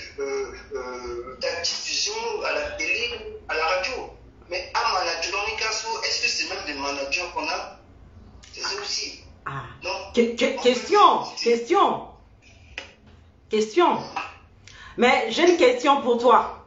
ta diffusion à la télé, à la radio. Mais un manager, dans les cas, est-ce que c'est même des managers qu'on a? C'est ça aussi. Non. Question. Mais j'ai une question pour toi.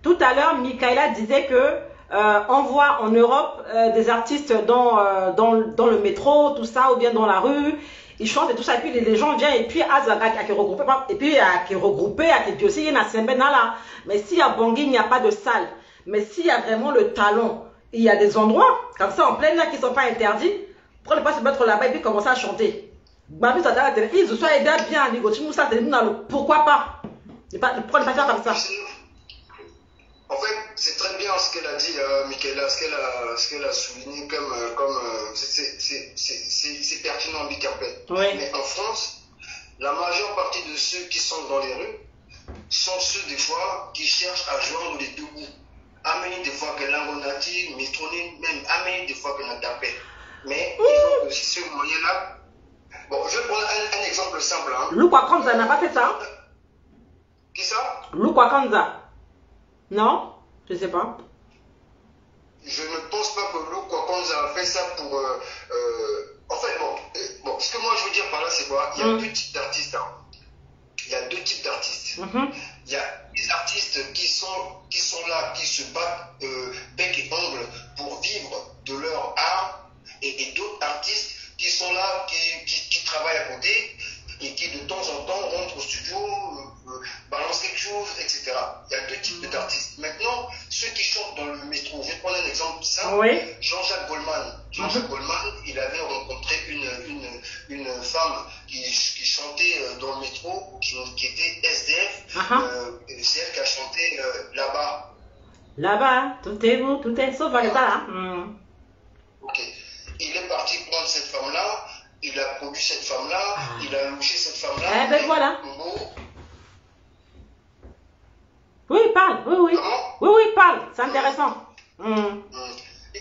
Tout à l'heure, Michaela disait que on voit en Europe des artistes dans le métro, tout ça, ou bien dans la rue, ils chantent et tout ça, et puis les gens viennent, et puis à regrouper, et puis à regrouper, à qui aussi, il y a là. Mais s'il y a Bangui, il n'y a pas de salle. Mais s'il y a vraiment le talent, il y a des endroits, comme ça, en plein air, qui ne sont pas interdits, pour ne pas se mettre là-bas et puis commencer à chanter. Ils se sont aidés bien, pourquoi pas? Pourquoi ne pas faire comme ça? En fait, c'est très bien ce qu'elle a dit, Michaela, ce qu'elle a souligné comme c'est pertinent, handicapé. Mais en France, la majeure partie de ceux qui sont dans les rues sont ceux des fois qui cherchent à joindre les deux bouts. Amener des fois que l'angonati, métronine, même amener des fois que n'a tapé. Mais ils ont aussi ce moyen-là. Bon, je vais prendre un exemple simple. Lukwa Kanza n'a pas fait ça? Qui ça? Lukwa Kanza. Non? Je ne sais pas. Je ne pense pas que Lukwa Kanza a fait ça pour... en fait, bon, ce que moi je veux dire par là, c'est quoi? Il y a deux types d'artistes. Il y a deux types d'artistes. Il y a des artistes qui sont là, qui se battent bec et ongle pour vivre de leur art, et d'autres artistes qui sont là, qui travaillent à côté et qui de temps en temps rentrent au studio, balancent quelque chose, etc. Il y a deux types d'artistes. Maintenant, ceux qui chantent dans le métro, je vais prendre un exemple simple. Jean-Jacques Goldman. Jean-Jacques Goldman, il avait rencontré une femme qui chantait dans le métro, qui était SDF. C'est elle qui a chanté là-bas. Là-bas, tout est beau, tout est sauf avec ça là. Ok. Il est parti prendre cette femme-là, il a produit cette femme-là, il a logé cette femme-là. Eh ben voilà. Oui, parle, oui. Comment? Oui, parle, c'est intéressant. Il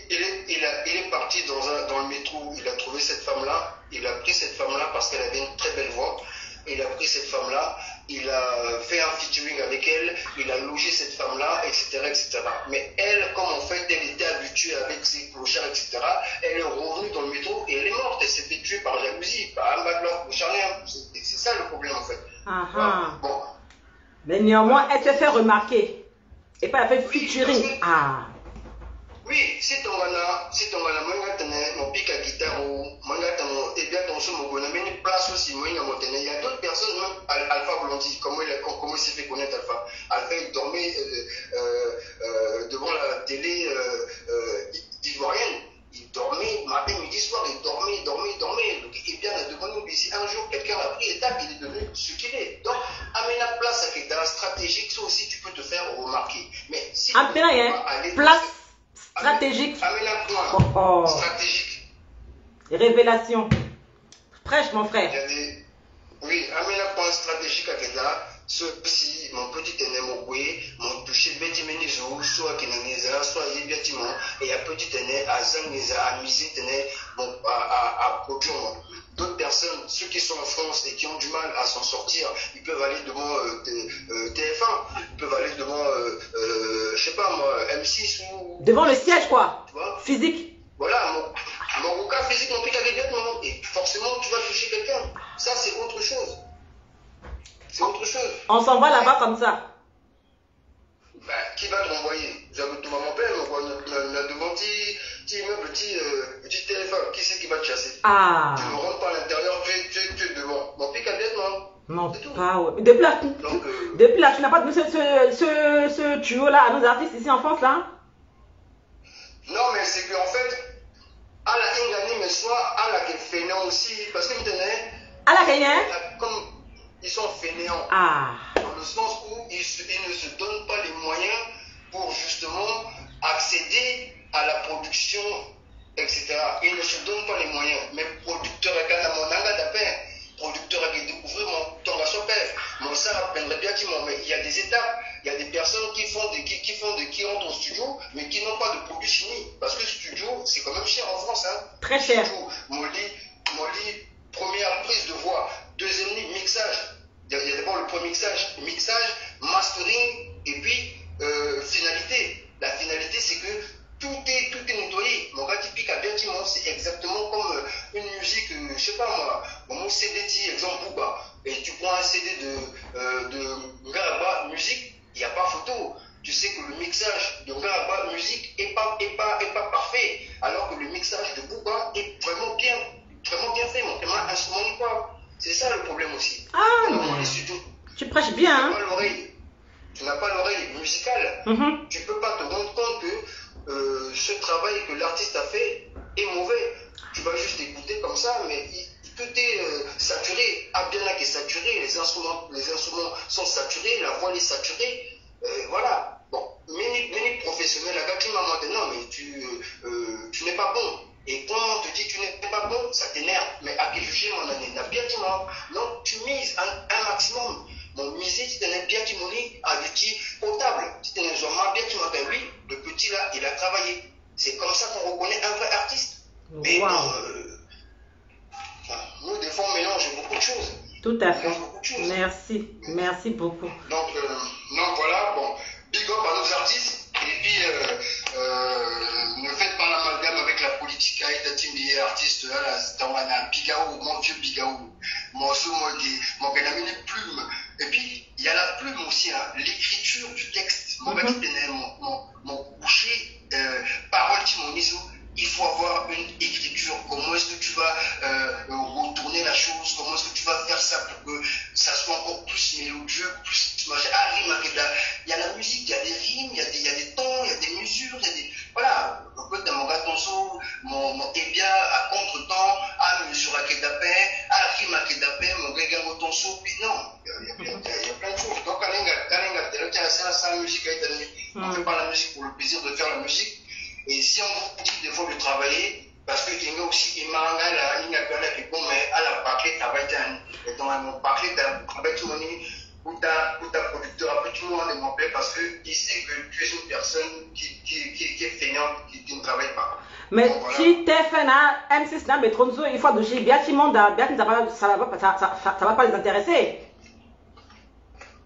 est parti dans le métro, il a trouvé cette femme-là, il a pris cette femme-là parce qu'elle avait une très belle voix. Il a pris cette femme-là, il a fait un featuring avec elle, il a logé cette femme-là, etc., etc. Mais elle, comme en fait, elle était habituée avec ses clochards, etc., elle est revenue dans le métro et elle est morte. Elle s'est fait tuer par jalousie, par un backlog, c'est ça le problème, en fait. Bon. Mais néanmoins, elle s'est fait remarquer. Et pas elle fait featuring. Oui, si ton gana, mon pic à guitare ou et bien ton son, mon une place aussi, il y a d'autres personnes, même Alpha Blondie, comment il s'est fait connaître Alpha? Alpha, il dormait devant la télé ivoirienne. Il dormait matin, midi, soir, il dormait. Donc, et bien, devant nous, ici, un jour, quelqu'un a pris l'étape, il est devenu ce qu'il est. Donc, amène la place à quelqu'un stratégique, ça aussi, tu peux te faire remarquer. Mais si tu peux aller place stratégique. Amène un point stratégique. Révélation. Fraîche, mon frère. Oui, amène un point stratégique à quelqu'un. Ceci, mon petit Ténémokwe, mon touché Bétimenizo, soit Kinaneza, soit Yébiatimon, et un petit Téné à Zangeza, à Misé Téné, à produire. D'autres personnes, ceux qui sont en France et qui ont du mal à s'en sortir, ils peuvent aller devant TF1, ils peuvent aller devant, je sais pas moi, M6 ou... Devant le siège, quoi. Tu vois? Physique. Voilà, mon cas physique, mon pic à non, et forcément, tu vas toucher quelqu'un. Ça, c'est autre chose. C'est autre chose. On s'en va là-bas comme ça. Qui va te renvoyer? J'avais tout mon père, devant petit immeuble, petit téléphone. Qui c'est qui va te chasser? Tu ne rentres pas à l'intérieur, es de bon. Mon pic à tête, non. Non, pas ouais. Depuis là, tu n'as pas donné ce tuyau-là à nos artistes ici en France, là? Non, mais c'est qu'en fait, à la Ingani, mais soit à la fainéant aussi, parce que vous tenez. À la Kenya? Comme ils sont fainéants. Ah. Dans le sens où ils ne se donnent pas les moyens pour justement accéder à la production, etc. Ils ne se donnent pas les moyens. Mais producteurs, producteur qui découvre mon ton mon ça rappellerait bien mais il y a des étapes, il y a des personnes qui rentrent au studio mais qui n'ont pas de produit fini parce que le studio c'est quand même cher en France hein. Très cher. Molly, première prise de voix, deuxième mixage. Il y a d'abord le premier mixage, mastering et puis finalité. La finalité c'est que tout est nettoyé. Mon gars typique à Bertimon, c'est exactement comme une musique, je sais pas moi, mon CDT, exemple Bouba, et tu prends un CD de Ngaraba musique, il n'y a pas photo. Tu sais que le mixage de Ngaraba musique est pas parfait, alors que le mixage de Bouba est vraiment bien fait, mon témoin instrument quoi. C'est ça le problème aussi. Ah, tu prêches bien, hein? Tu n'as pas l'oreille musicale. Tu peux pas te rendre compte que ce travail que l'artiste a fait est mauvais. Tu vas juste écouter comme ça, mais tout est saturé. Abdiana qui est saturé, les instruments sont saturés, la voix est saturée. Voilà. Bon, mais professionnel, la gars qui m'a dit non, mais tu n'es pas bon. Et quand on te dit tu n'es pas bon, ça t'énerve. Mais à quel juger mon année n'a bien dit non, tu mises un maximum. Mon musée, si tu n'es bien timoni, avec qui potable. Si tu n'es jamais bien timoni, oui, le petit là, il a travaillé. C'est comme ça qu'on reconnaît un vrai artiste. Mais nous, des fois, on mélange beaucoup de choses. Tout à fait. Merci beaucoup. Donc voilà, bon, big up à nos artistes. Et puis, ne faites pas l'amalgame avec la politique. Des artistes, là, c'est un Bigaou, mon vieux Bigaou. Mon canami les plumes. Et puis, il y a la plume aussi, hein, l'écriture du texte. Mon coucher, parole Timoniso, il faut avoir une écriture. Comment est-ce que tu vas retourner la chose? Comment est-ce que tu vas faire ça pour que ça soit encore plus mélodieux, plus il y a la musique, il y a des rimes, il y a des tons, il y a des mesures, il y a des... Voilà, on peut être mon gatonso, mon ebia à contre-temps, à mesure à Kedapé, à rime à Kedapé, mon gagango tonso, puis non, il y a plein de choses. Donc, c'est la musique, on ne fait pas la musique pour le plaisir de faire la musique. Et si on vous dit des fois de travailler, parce que il y a aussi il m'a mais à la paquet travail et donc mon paquet avec tout le monde ou ta producteur après tout le monde m'appelle parce que il sait que tu es une personne qui est feignante, qui ne travaille pas. Mais si tu es fait un M6 mais Tronzo, il faut de bien tout le monde ça va pas les intéresser.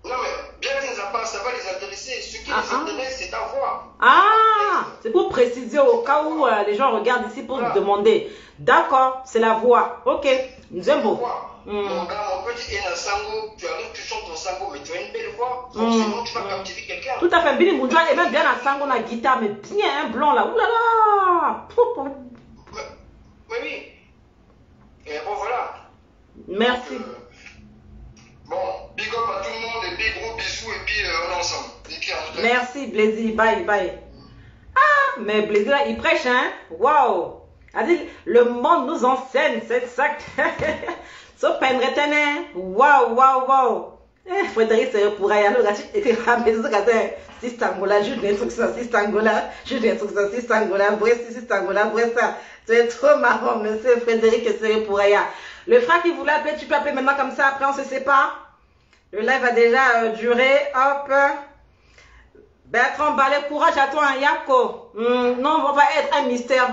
Non mais bien que ça va les intéresser. Ce qui les intéresse, c'est ta voix. Ah, c'est pour préciser au cas où les gens regardent ici pour demander. D'accord, c'est la voix. Ok, nous aimons beau. Mon gars, mon petit Sango, tu arrives, tu chantes ton Sango, mais tu as une belle voix. Forcément, tu vas captiver quelqu'un. Tout à fait. Billy Moudja, et même bien la Sango, la guitare, mais bien un blanc là. Ouh là là. Oui. Et bon, voilà. Merci. Donc, bon, big up à tout le monde et puis gros bisous et puis on est ensemble. Merci, Blazy. Bye, bye. Ah, mais Blazy là, il prêche, hein? Waouh! Le monde nous enseigne, c'est ça. So penretene. Waouh. Frédéric, c'est pour aller à Rachid et à maison de Sistangola, juste d'instruction, Sistangola, Bressa. C'est trop marrant, monsieur Frédéric, c'est pour aller. Le frère qui voulait appeler, tu peux appeler maintenant comme ça, après on se sépare. Le live a déjà duré. Hop. Bertrand Ballet, courage à toi, hein, Yako. Non, on va être un mystère.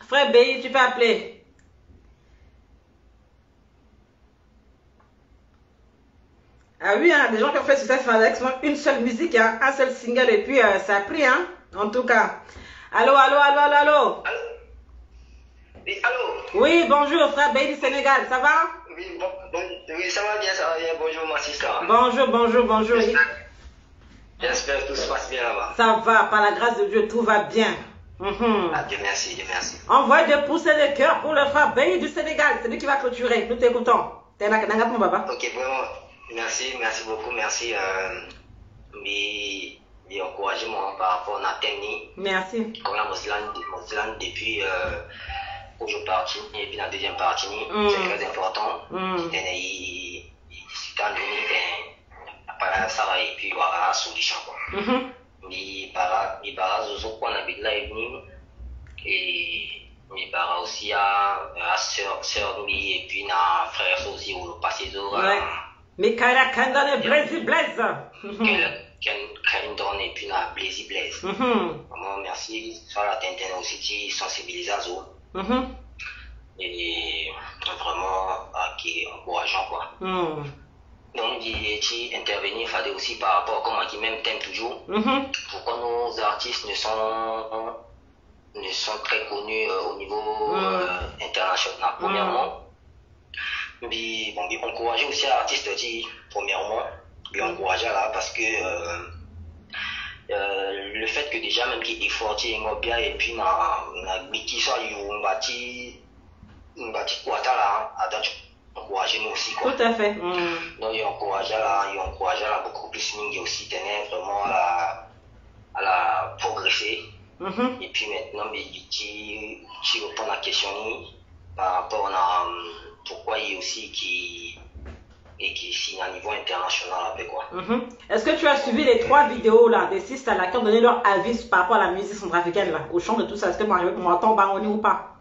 Frère Béi, tu peux appeler. Ah oui, hein, des gens qui ont fait succès avec une seule musique, hein, un seul single, et puis ça a pris, hein, en tout cas. Allô. Allô? Oui, allô? Oui, bonjour, frère Béi du Sénégal, ça va? Oui, ça va bien, bonjour ma sister. Bonjour. J'espère que tout se passe bien là-bas. Ça va, par la grâce de Dieu, tout va bien. Ah, Dieu merci, Dieu merci. Envoie des pouces et des cœurs pour le frère Béni du Sénégal. C'est lui qui va clôturer. Nous t'écoutons. T'es là, ok, vraiment, merci beaucoup, merci. Mais encouragement par rapport à la technique. Merci. Comme la Moslande depuis aujourd'hui partie et puis la deuxième partie, c'est très important. Il ça va et puis voilà, solution quoi. Il para zozo quoi na bidla evening et il para aussi à sœur lui et puis na frère aussi ou le passé zo. Mais Kara Kandane Blaise Blaise. Qu'elle donne et puis na Blaise Blaise. Vraiment merci sur la tente aussi qui sensibilise à zo. Et vraiment qui est encourageant quoi. Donc, il intervenir, il fallait aussi par rapport à comment il même thème toujours. Pourquoi nos artistes ne sont très connus au niveau international, premièrement. Mais bon, il encourager aussi l'artiste, premièrement, il encourager là parce que le fait que déjà même qu'il est fort, il est bien et puis qui soit un bâti quoi là, encourager nous aussi quoi. Tout à fait. Donc il encourage là beaucoup plus mingi aussi tenir vraiment à la progresser. Et puis maintenant tu reprends la question par rapport à pourquoi il y a aussi qui signe à niveau international avec quoi. Est-ce que tu as suivi les 3 vidéos là des 6 là qui ont donné leur avis par rapport à la musique centrafricaine là, au chant de tout ça? Est-ce que moi m'entends Bangoni ou pas?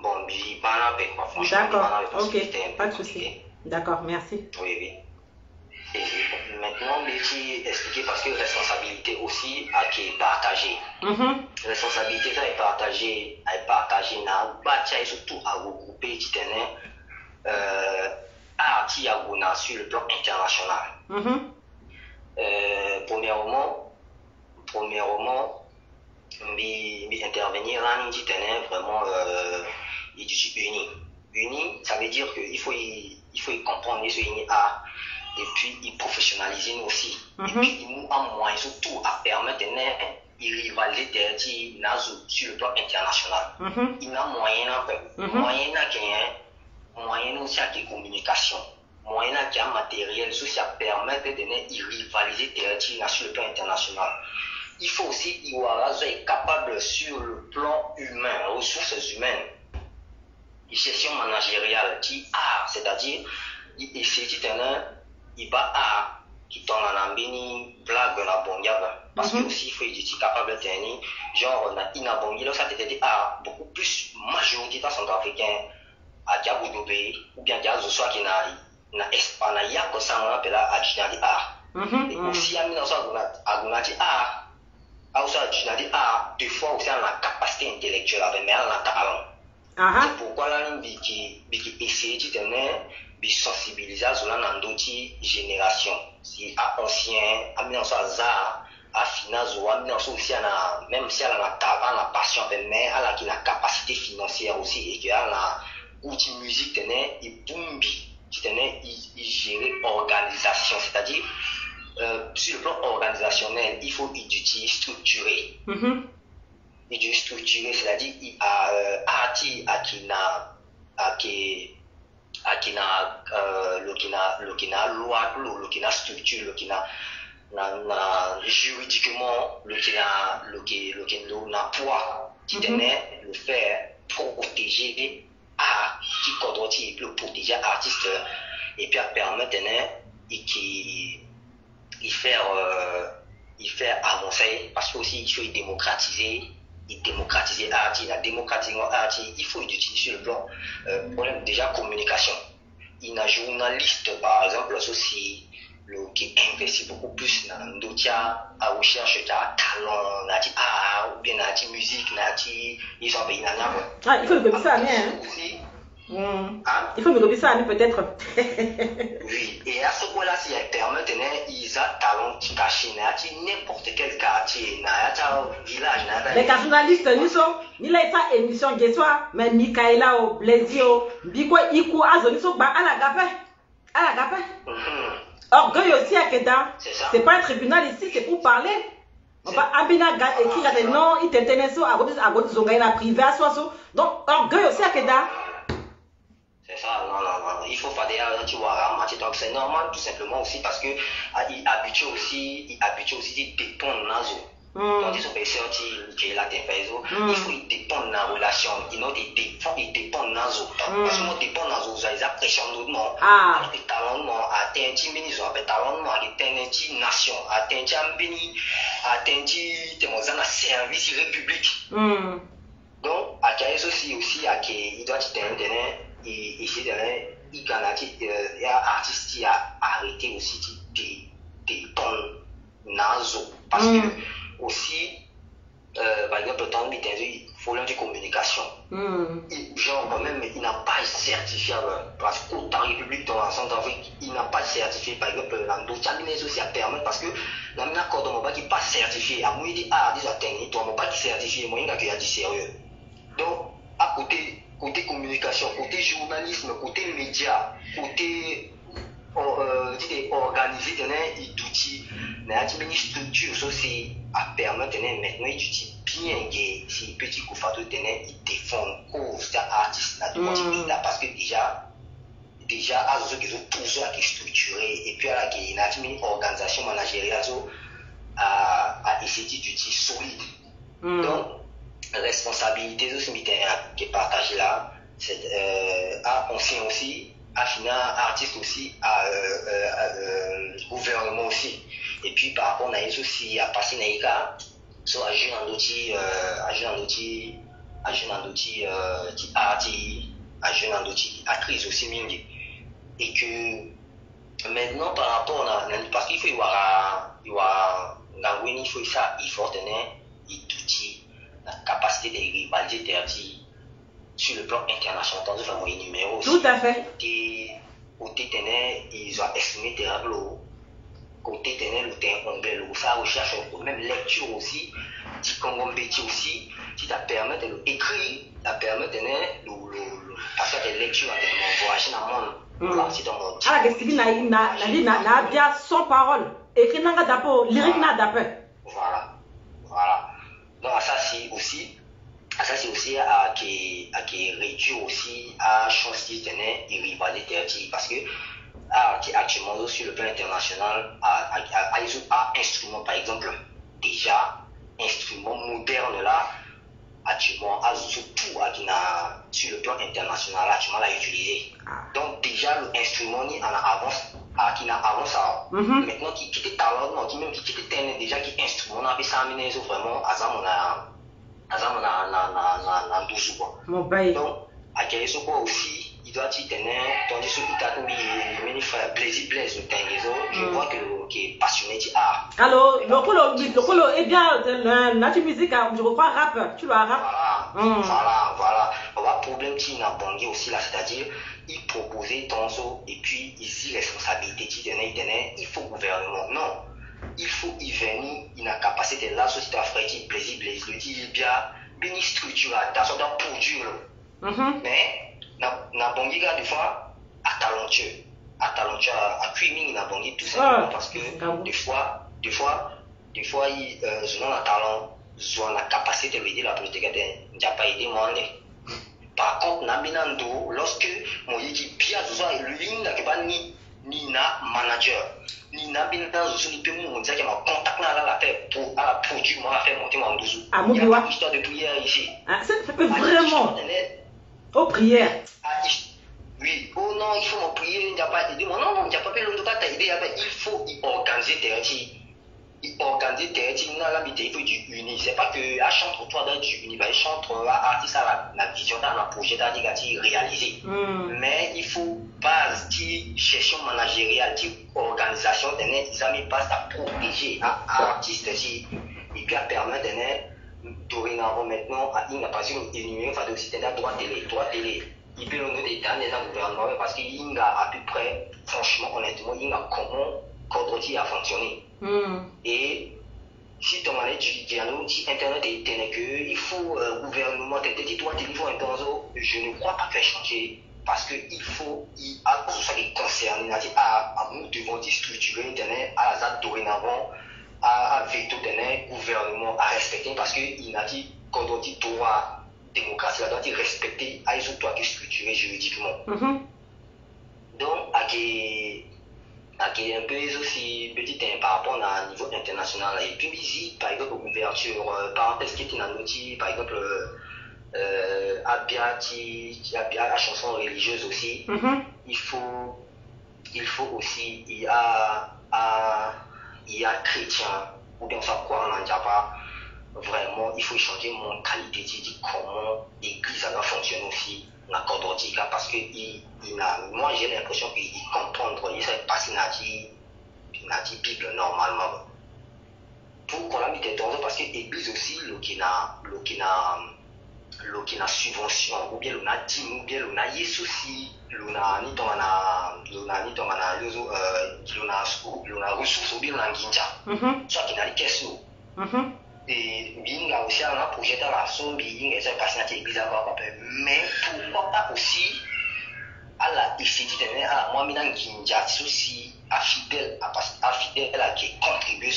Bon, je parle avec moi, franchement. D'accord, ok, pas de souci. D'accord, merci. Oui. Et maintenant, je vais expliquer parce que responsabilité aussi qui est partagée. Responsabilité qui est partagée, et surtout à regrouper sur le plan international. Premièrement, mais intervenir là, vraiment il est uni. Ça veut dire qu'il faut y comprendre, il faut y et puis il professionnaliser nous aussi. Et puis il nous a moyen surtout à permettre de rivaliser sur le plan international. Il a moyen aussi à des communications, moyen à des matériel aussi à permettre de rivaliser sur le plan international. Il faut aussi être capable sur le plan humain, ressources humaines, gestion managériale, c'est-à-dire il essaie il va qui tombe en ambini blague la bonga parce que aussi il faut être capable de tenir genre il a bongi là ça te dit beaucoup plus majorité centrafricain à Diaboudobé ou bien Diazo soit qui na Espagne ya ko ça on appelle à Djinadi et aussi à 1900 à Gunati aussi Djinadi deux fois aussi la capacité intellectuelle avec mais la talent. C'est pourquoi là qui essayer de tenir bi sensibiliser à la d'autres génération si à ancien à 1900 à finance ou à 1900 aussi même si elle a la passion mais elle a la capacité financière aussi et que elle a outil musique tenait il boombi tenait il gérer organisation c'est-à-dire sur le plan organisationnel il faut étudier structurer étudier structurer c'est-à-dire il a structure juridiquement le poids qui tenait le faire protéger qui contrôle le protéger artiste et puis permettre il faire avancer parce que aussi il faut démocratiser la démocratisation il faut utiliser sur le plan problème déjà communication il y a un journaliste par exemple aussi qui investit beaucoup plus dans d'autres à recherche de talent ou bien dans musique ils ont payé il faut que ça il faut me ça peut-être. Oui, et à ce point-là, si elle permet, ils ont talent qui caché, n'importe quel quartier, village. Les journalistes, ils n'ont pas émission de soir, mais Mikaela au Blésio, Biko Iku Azo, ils sont à la gape. Orgueil aussi à Kedan. C'est pas un tribunal ici, c'est pour parler. On va Abina écrire des noms, il t'intéresse à Godizonga, il a privé à soi. Donc, orgueil aussi à Kedan. C'est ça, non. Il faut faire des arrêts, donc c'est normal tout simplement aussi parce que il habitue aussi de dépendre dans eux. Donc, ils ont besoin de la défense. Il faut dépendre de la relation. Il dépend dans eux. Parce que moi, dépend dans eux, ils apprécient notre nom. Les talents, atteindre 10 minutes, les talents, atteindre 10 nations, atteindre 10 service république. Donc, à Kaïs aussi, il doit être ici, il y a artistes qui a arrêté aussi de dépendre dans eux. Parce que, aussi, par exemple, dans le problème de communication. Genre, quand même, il n'a pas certifié, parce qu'autant République dans la Centrafrique, il n'a pas certifié, par exemple, l'Ando Tchabinez aussi a permis, parce que l'Amina Cordon qui n'est pas certifié, à moi, il dit, des atteignes, toi, mon pas qui certifié, moi, il a du sérieux. Donc, à côté communication, côté journalisme, côté média, côté organisé, il d'outils, une structure aussi à permettre maintenant d'utiliser bien ces petits coups de il défend cause d'artistes parce que déjà à ce qu'ils ont tout ça qui est structuré et puis à il y a une organisation managériale à essayer d'utiliser solide. Donc responsabilité aussi qui est partagée là, c'est à conscient aussi, à finir artiste aussi, à gouvernement aussi. Et puis par rapport à ça aussi, à passer dans les cas, soit agir en outil, actrice aussi mingi. Et que maintenant par rapport à parce qu'il faut y avoir il faut ça, il faut tenir la capacité de rivalité sur le plan international, dans vraiment un numéro aussi. Tout à fait. Côté tenir, ils ont estimé terrible. Côté tenir le terrain anglais, ça recherche même lecture aussi, qui Congo-Béti aussi, qui t'a permis de l'écrire, t'a permis de tenir faire des lectures, de voyager dans le monde. Ah, que si n'a bien sans parole. Écrit n'a d'appel, lyrique n'a d'appel. Voilà. Donc ça c'est aussi qui réduit aussi à changer de tenir et rivalité parce que actuellement sur le plan international à instrument par exemple déjà instrument moderne là actuellement surtout sur le plan international actuellement l'a utilisé. Donc déjà l'instrument qui n'a avance maintenant qui quitte talent qui même qui quitte déjà qui instrument on a pu s'amener vraiment à ça on a 12 quoi. Donc à quel quoi aussi il doit y tenir tandis que il fait plaisir le temps je vois que est passionné d'art. Alors le colo est bien la musique je crois rap tu le rap. Voilà on va problème qui n'a pas aussi là c'est-à-dire il proposait tonso et puis ici responsabilité qui tenait il faut gouvernement non il faut y venir il a capacité la société africaine plaisir le dit bien structuré dans son produire mais na bongi ga des fois à talentueux à cuisiner na bongi tout simplement parce que des fois il a talent ils ont la capacité de aider la politique de n'a pas aidé moi. Par contre na binando lorsque moi qui bien soit lui n'a pas ni na manager ni na binando je ne peux pas dire que ma contact là fait pour à produire moi faire monter mon douzou il y a une histoire de prière ici ça peut vraiment aux prières. Oui, oh non, il faut me prier, il n'y a pas d'idée. Non, il n'y a pas de idée, il faut organiser il organise il faut du uni. C'est pas que à chanter toi dans du uni, il chante à artiste la vision dans la projet d'article réalisé. Mais il faut pas qui gestion managériale, qui organisation ils ont mis pas à protéger à artiste et puis à permettre dorénavant maintenant il n'a pas énumérer il faut aussi tenir droit télé il peut nous aider dans le gouvernement parce qu'il a à peu près franchement honnêtement il a comment Cordoti a fonctionné et si ton année tu dis à nous si internet est que il faut gouvernement droit télé je ne crois pas que changer parce qu'il faut, à cause de ça qui concerne, nous devons structurer Internet à la dorénavant, à veto Internet, gouvernement à respecter, parce qu'il a dit, quand on dit droit, démocratie, là doit être respecté, à ils ont doit être structuré juridiquement. Donc, à un peu aussi petit par rapport à niveau international. Et puis ici, par exemple, ouverture, parenthèse qui est un outil, par exemple, la chanson religieuse aussi, il faut aussi, il y a chrétien, ou bien ça quoi, on n'en dit pas, vraiment, il faut changer mon qualité de comment l'église doit fonctionner aussi, l'accord d'ordique, parce que moi j'ai l'impression qu'il comprend, il sait pas si il a dit Bible normalement. Pour qu'on la mette dans parce que l'église aussi, l'okina subvention, ou bien l'on a dit, ou bien l'on a yesu aussi, l'on a ni dans l'on a ressources, ou bien l'on a ginja, soit qu'il n'a les caisses. Et bien là aussi, on a projet dans la zone, bien essayer de passer dans l'église encore, mais pourquoi pas aussi à la décision à moi maintenant ginja aussi fidèle à qui contribue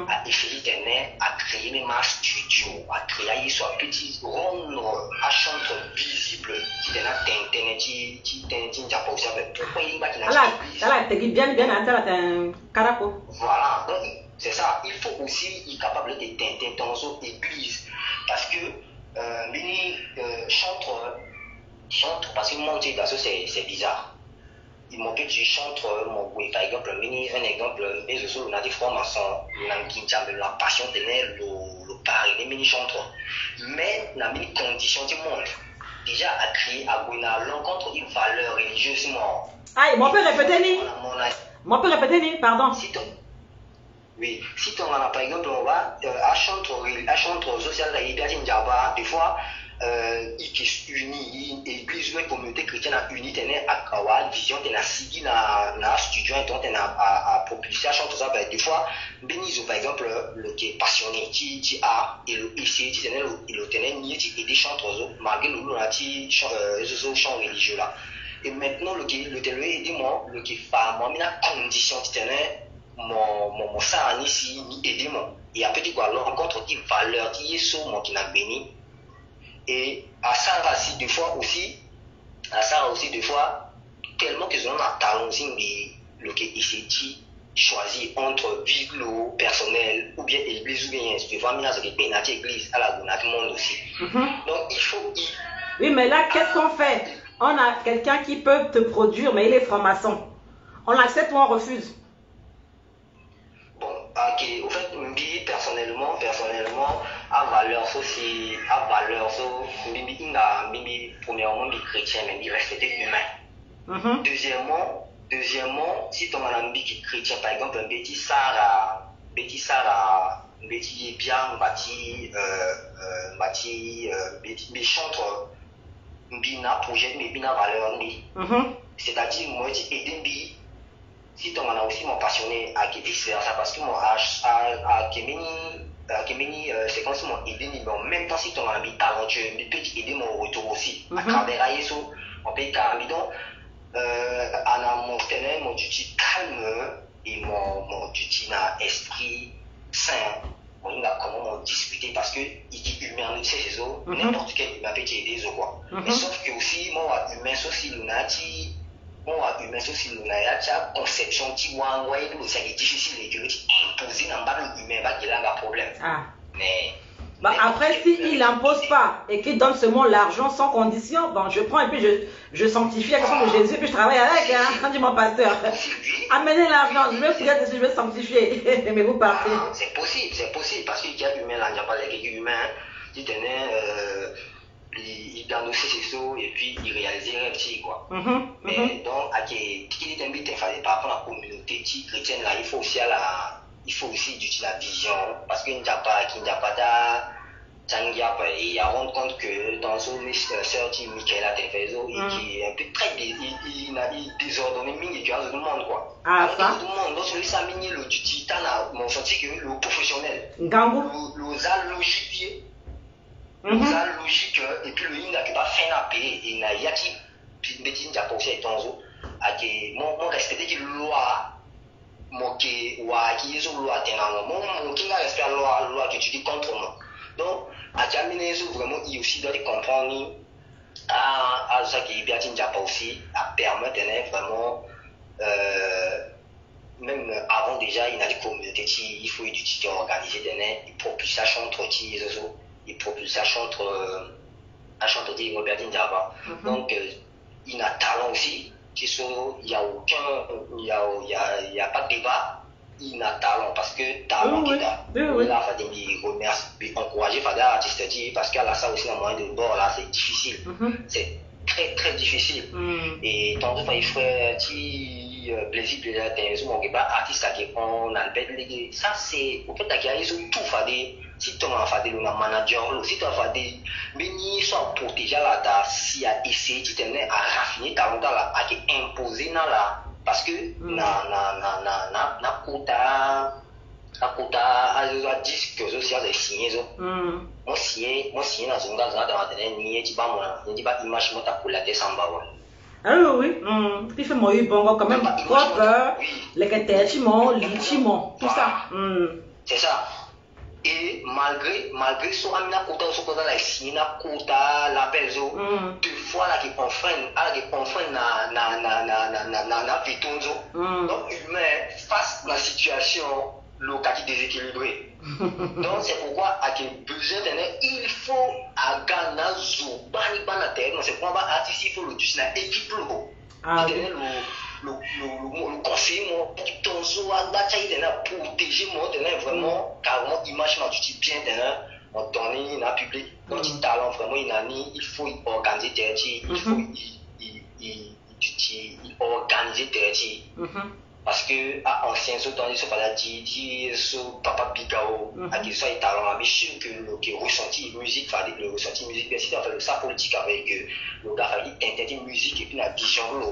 à essayer à créer même un studio, à créer soit petit rendre à chanter visible qui est là qui n'a pas aussi pourquoi il va qu'il a bien à la caraco. Voilà, donc c'est ça, il faut aussi être capable de tenter dans une église parce que chantre parce que monter dans c'est bizarre. Il m'a dit chantre mon oui par exemple un exemple mais je suis on a des francs-maçons on a la passion de le pari les mini chantres mais la mini condition du monde déjà à créer à l'encontre une valeur religieuse moi on peut répéter ni pardon oui si on a par exemple on va à chantre social là il y a des fois qui unit l'église ou la communauté chrétienne a uni à vision de la civile na studio et donc à propulser à chanter ça des fois bénis par exemple le qui est passionné qui a et le essayer qui tenait le tenait ni qui aider chanteur malgré le là qui chant religieux là et maintenant le tenait aider moi le qui fa moi mina condition qui tenait mon ça ici ni aider moi et après tu quoi rencontre une valeur qui est sur moi qui n'a béni. Et à ça aussi des fois tellement qu'ils ont un talent aussi le qui essaie choisir entre vivre le personnel ou bien l'église ou bien tu vois maintenant c'est que pénalité église à la monde aussi donc il faut oui mais là qu'est-ce qu'on fait on a quelqu'un qui peut te produire mais il est franc-maçon on l'accepte ou on refuse bon ok au fait personnellement à valeur aussi mimi premièrement mi chrétien mais mi respecter humain deuxièmement si ton ami qui chrétien par exemple un petit Sarah petit bien bâti chantre bina projet mais bina valeur c'est-à-dire moi je aider si ton a aussi mon passionné à qui vice versa parce que moi à Kemini c'est comme si mon aider mais en même temps si ton a mis talentueux mais peut aider mon retour aussi à travers ISO on peut carrément donc à mon tenant mon duty calme et mon duty na esprit sain on a comment discuter parce que il dit humain nous c'est ça n'importe quel humain peut aider quoi mais sauf que aussi moi humain aussi lunati humain aussi nous a conception qui ouais c'est difficile et que imposer dans bas humain va qu'il a un problème mais après si il n'impose pas et qu'il donne seulement l'argent sans condition bon je prends et puis je sanctifie la question de Jésus et puis je travaille avec quand dit mon pasteur amenez l'argent je vais sanctifier mais vous partez c'est possible parce qu'il y a humain là il n'y a pas les humains qui tenaient il gagne aussi ses sauts et puis il réalisait un petit quoi. Mais donc à qui est invité par rapport à la communauté chrétienne là il faut aussi d'utiliser la vision parce qu'il n'y a pas il y a rendre compte que dans une sœur qui Michaela Tefezo qui est un peu très il désordonné mais il y a tout le monde quoi. Ça tout le monde donc celui ça mini le du titan mon senti que le professionnel le logique et puis le yin qui va faire la paix et na yaki petit Japon aussi est tonzo ake mon respecter qui loi mon qui wa qui est loi tenant mon qui n'a respect loi que tu dis contre moi donc à terminer ça vraiment il aussi doit comprendre à ça qui bien petit Japon aussi à permettre vraiment même avant déjà il y a des communautés il faut étudier organiser des propulsations entre les propulsations entre à chanter des Robert Java. Donc il y a talent aussi il y a aucun il y a pas de débat il y a talent parce que talent qui là faut dire remercier encourager Fada artiste parce qu'à la ça aussi dans moyen de bord là c'est difficile c'est très très difficile et tant que il ferait plaisir de mon débat artiste qui on a le ça c'est au fait qu'ils ont tout fait si tu as fait le manager si tu as fait mais ni soit protéger la ta si a essayé tu t'en à raffiner talent là à imposer là parce que na quota à disque que je suis signé moi signé dans une dans ni tu pas image moi ta pour la décembre. Ah oui, il fait moi bon quand même propre, les gâteaux, les chimons, tout ça. C'est ça. Et malgré ça, amina kota so kota la sina kota la peso deux fois là qui confrène na vitonzo. Donc humain face à la situation locale qui déséquilibrée. Donc c'est pourquoi à quel besoin il faut à Ghana zobani bana terre non c'est pourquoi artiste il faut le tuer na équipe le conseil mon équipe tonzo à la taille de protéger moi de vraiment carrément image ma tu bien de on donne na public donc il talent vraiment il faut organiser terre il faut il organiser terre parce que à ancien so dans les so pas dit so papa Bigao à qui soit talent mais sûr que le ressenti musique fallait le ressenti musique bien si on fait le ça politique avec le gars fallait interdire musique et puis la vision là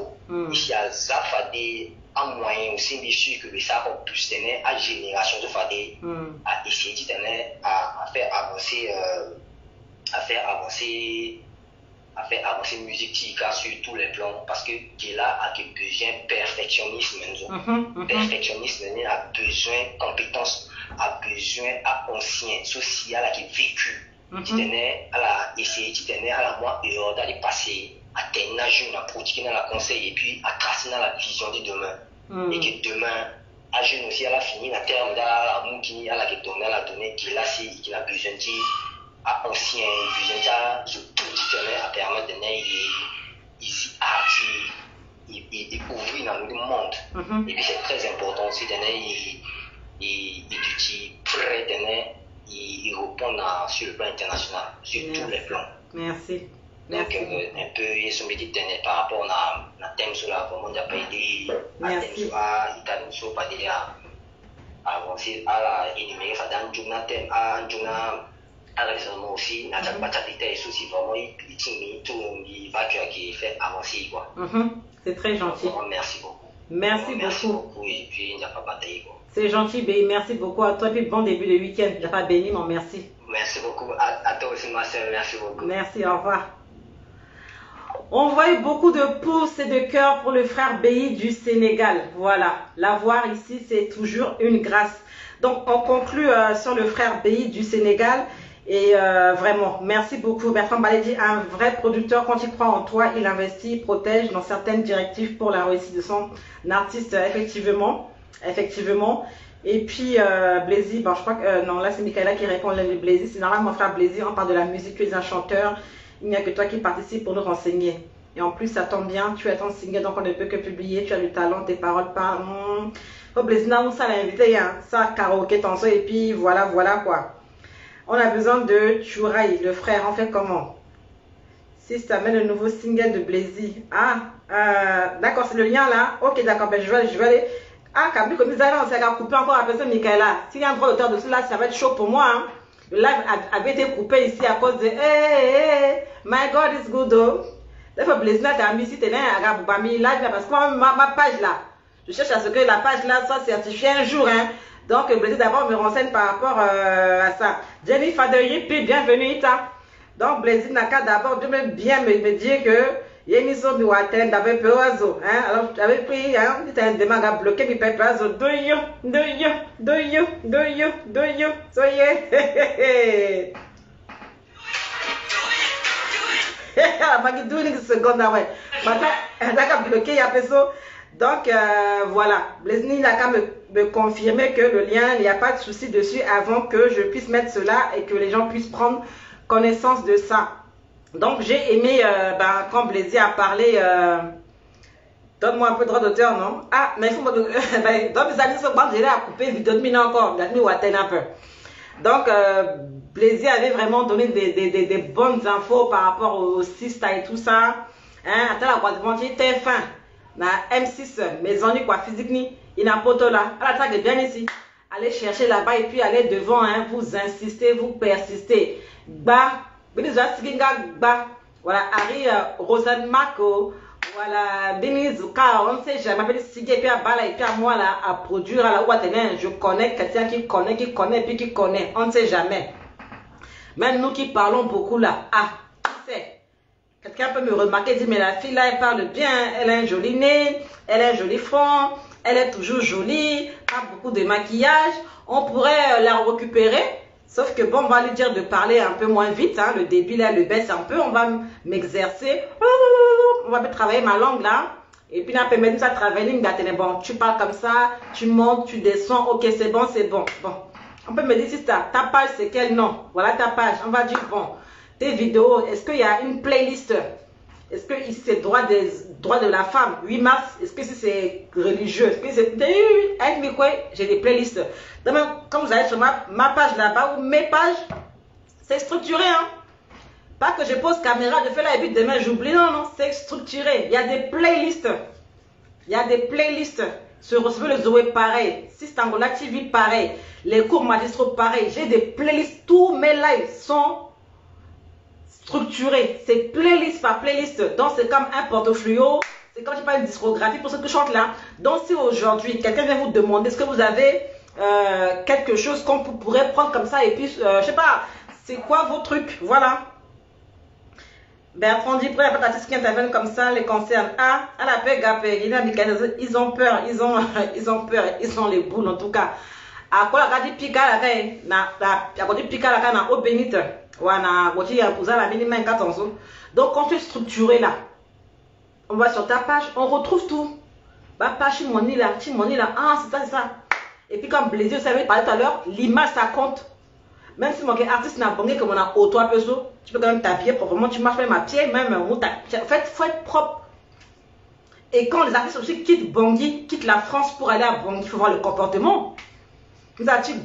ici à ça fallait un moyen aussi mais sûr que le ça va plus tenir à génération de fallait à essayer de tenir à faire avancer musique sur tous les plans parce que Gela a besoin de perfectionnisme perfectionnisme a besoin de compétences a besoin d'ancien social qui vécu tu tenais à la essayer tu tenais à la moi et d'aller passer à tenir jeune à pratiquer dans la conseil et puis à tracer dans la vision de demain et que demain à jeune aussi à la fini la terme dans la moukini à la qui donner la donner qui a besoin de ancien vision je tout à permettre de ici il ouvrir dans le monde et puis c'est très important aussi il prêt il répond sur le plan international sur tous les plans merci donc un peu il se met par rapport à la thème sur la vraiment de pays à thème sur Italie sur pas déjà avancer à la énumérer ça dans un thème à un alors aussi n'a pas de souci vraiment il va qui fait avancer quoi c'est très gentil merci beaucoup et puis il n'y a pas bataille quoi c'est gentil merci beaucoup à toi puis bon début de week-end j'ai pas béni mon merci beaucoup à toi aussi ma soeur merci beaucoup merci au revoir. On voit beaucoup de pouces et de cœurs pour le frère Béhi du Sénégal. Voilà, l'avoir ici, c'est toujours une grâce. Donc, on conclut sur le frère Béhi du Sénégal. Et vraiment, merci beaucoup. Bertrand Balédi, un vrai producteur. Quand il croit en toi, il investit, il protège dans certaines directives pour la réussite de son artiste, effectivement. Et puis, Blazy, bon, je crois que non, là c'est Michaela qui répond. Blazy, c'est normal, mon frère Blazy, on parle de la musique, tu es un chanteur. Il n'y a que toi qui participe pour nous renseigner. Et en plus, ça tombe bien, tu as ton single, donc on ne peut que publier. Tu as du talent, tes paroles parlent. Faut Blazy, non, ça l'a invité, hein. Ça, karaoké, ton son, et puis voilà quoi. On a besoin de Chouraï, le frère. On fait comment? Si ça met le nouveau single de Blazy. D'accord, c'est le lien là. Ok, d'accord, ben je vais aller. Kabli, comme ils avaient, on s'est coupé encore à personne, Michaela. S'il y a un droit d'auteur dessus là, ça va être chaud pour moi. Hein. Le live avait été coupé ici à cause de hey, my God is good though. D'ailleurs, Blazy là, t'as mis si t'es là, live là, parce que ma page là, je cherche à ce que la page là soit certifiée un jour. Hein. Donc, Blazy d'abord me renseigne par rapport à ça. Jenny Faderi, puis bienvenue, Ita. Donc, Blazy n'a qu'à d'abord bien me dire que Yemiso Biwaten, d'avait peur oiseau. Alors, j'avais pris un démarre à bloquer, puis peur oiseau. Do you. Soyez. Donc voilà, Blaisny n'a qu'à me confirmer que le lien, il n'y a pas de souci dessus avant que je puisse mettre cela et que les gens puissent prendre connaissance de ça. Donc j'ai aimé, quand Blaisy a parlé, donne-moi un peu de droit d'auteur, non? Ah, mais il faut donc mes amis sont bons, j'ai à couper vidéo de mine encore, la nuit ou atteindre un peu. Donc, Blaisy avait vraiment donné des bonnes infos par rapport au Sista et tout ça. Attends, la boîte de vente, TF1, la M6, maison ni quoi, physique ni, il n'a pas de là. Alors, ça, bien ici. Allez chercher là-bas et puis allez devant, vous insistez, vous persistez. Voilà, Harry Rosanne Marco. Voilà, Benizuka, on sait, je m'appelle Sigui et puis à Bala et puis à moi là, à produire à la Ouattenen, je connais quelqu'un qui connaît, puis qui connaît, on ne sait jamais. Même nous qui parlons beaucoup là, qui sait? Quelqu'un peut me remarquer, dire, mais la fille là, elle parle bien, elle a un joli nez, elle a un joli front, elle est toujours jolie, pas beaucoup de maquillage, on pourrait la récupérer. Sauf que bon, on va lui dire de parler un peu moins vite, le début là, le baisse un peu, on va m'exercer, on va travailler ma langue là, et puis on peut mettre ça travailler, bon, tu parles comme ça, tu montes, tu descends, ok, c'est bon, bon. On peut me dire si ta page c'est quel nom, voilà ta page, on va dire bon, tes vidéos, est-ce qu'il y a une playlist? Est-ce que c'est droit de la femme, 8 mars, est-ce que c'est religieux? Est-ce que c'est... Avec quoi j'ai des playlists. Donc, quand vous allez sur ma page là-bas, ou mes pages, c'est structuré. Pas que je pose caméra, je fais là et puis demain j'oublie. Non, c'est structuré. Il y a des playlists. Sur Recevoir le Zoé, pareil. Sistangola TV, pareil. Les cours magistraux, pareil. J'ai des playlists. Tous mes lives sont structuré, c'est playlist par playlist. Donc c'est comme un portfolio, c'est comme je parle de discographie pour ce que je chante là. Donc si aujourd'hui quelqu'un vient vous demander est-ce que vous avez quelque chose qu'on pourrait prendre comme ça et puis je sais pas, c'est quoi vos trucs, voilà. Bertrand dit, après les qui interviennent comme ça les concernent. À la paix, ils ont peur, ils ont les boules en tout cas. À quoi la pica la eau bénite. Donc quand tu es structuré là, on va sur ta page, on retrouve tout. Page Chimoni là, c'est ça. Et puis comme Blaisy, vous savez parler tout à l'heure, l'image ça compte. Même si mon artiste n'a pas comme on a auto un peu so, tu peux quand même t'habiller proprement, tu marches même à pied, même en fait, faut être propre. Et quand les artistes aussi quittent Bangui, quittent la France pour aller à Bangui, il faut voir le comportement. Vous avez dit,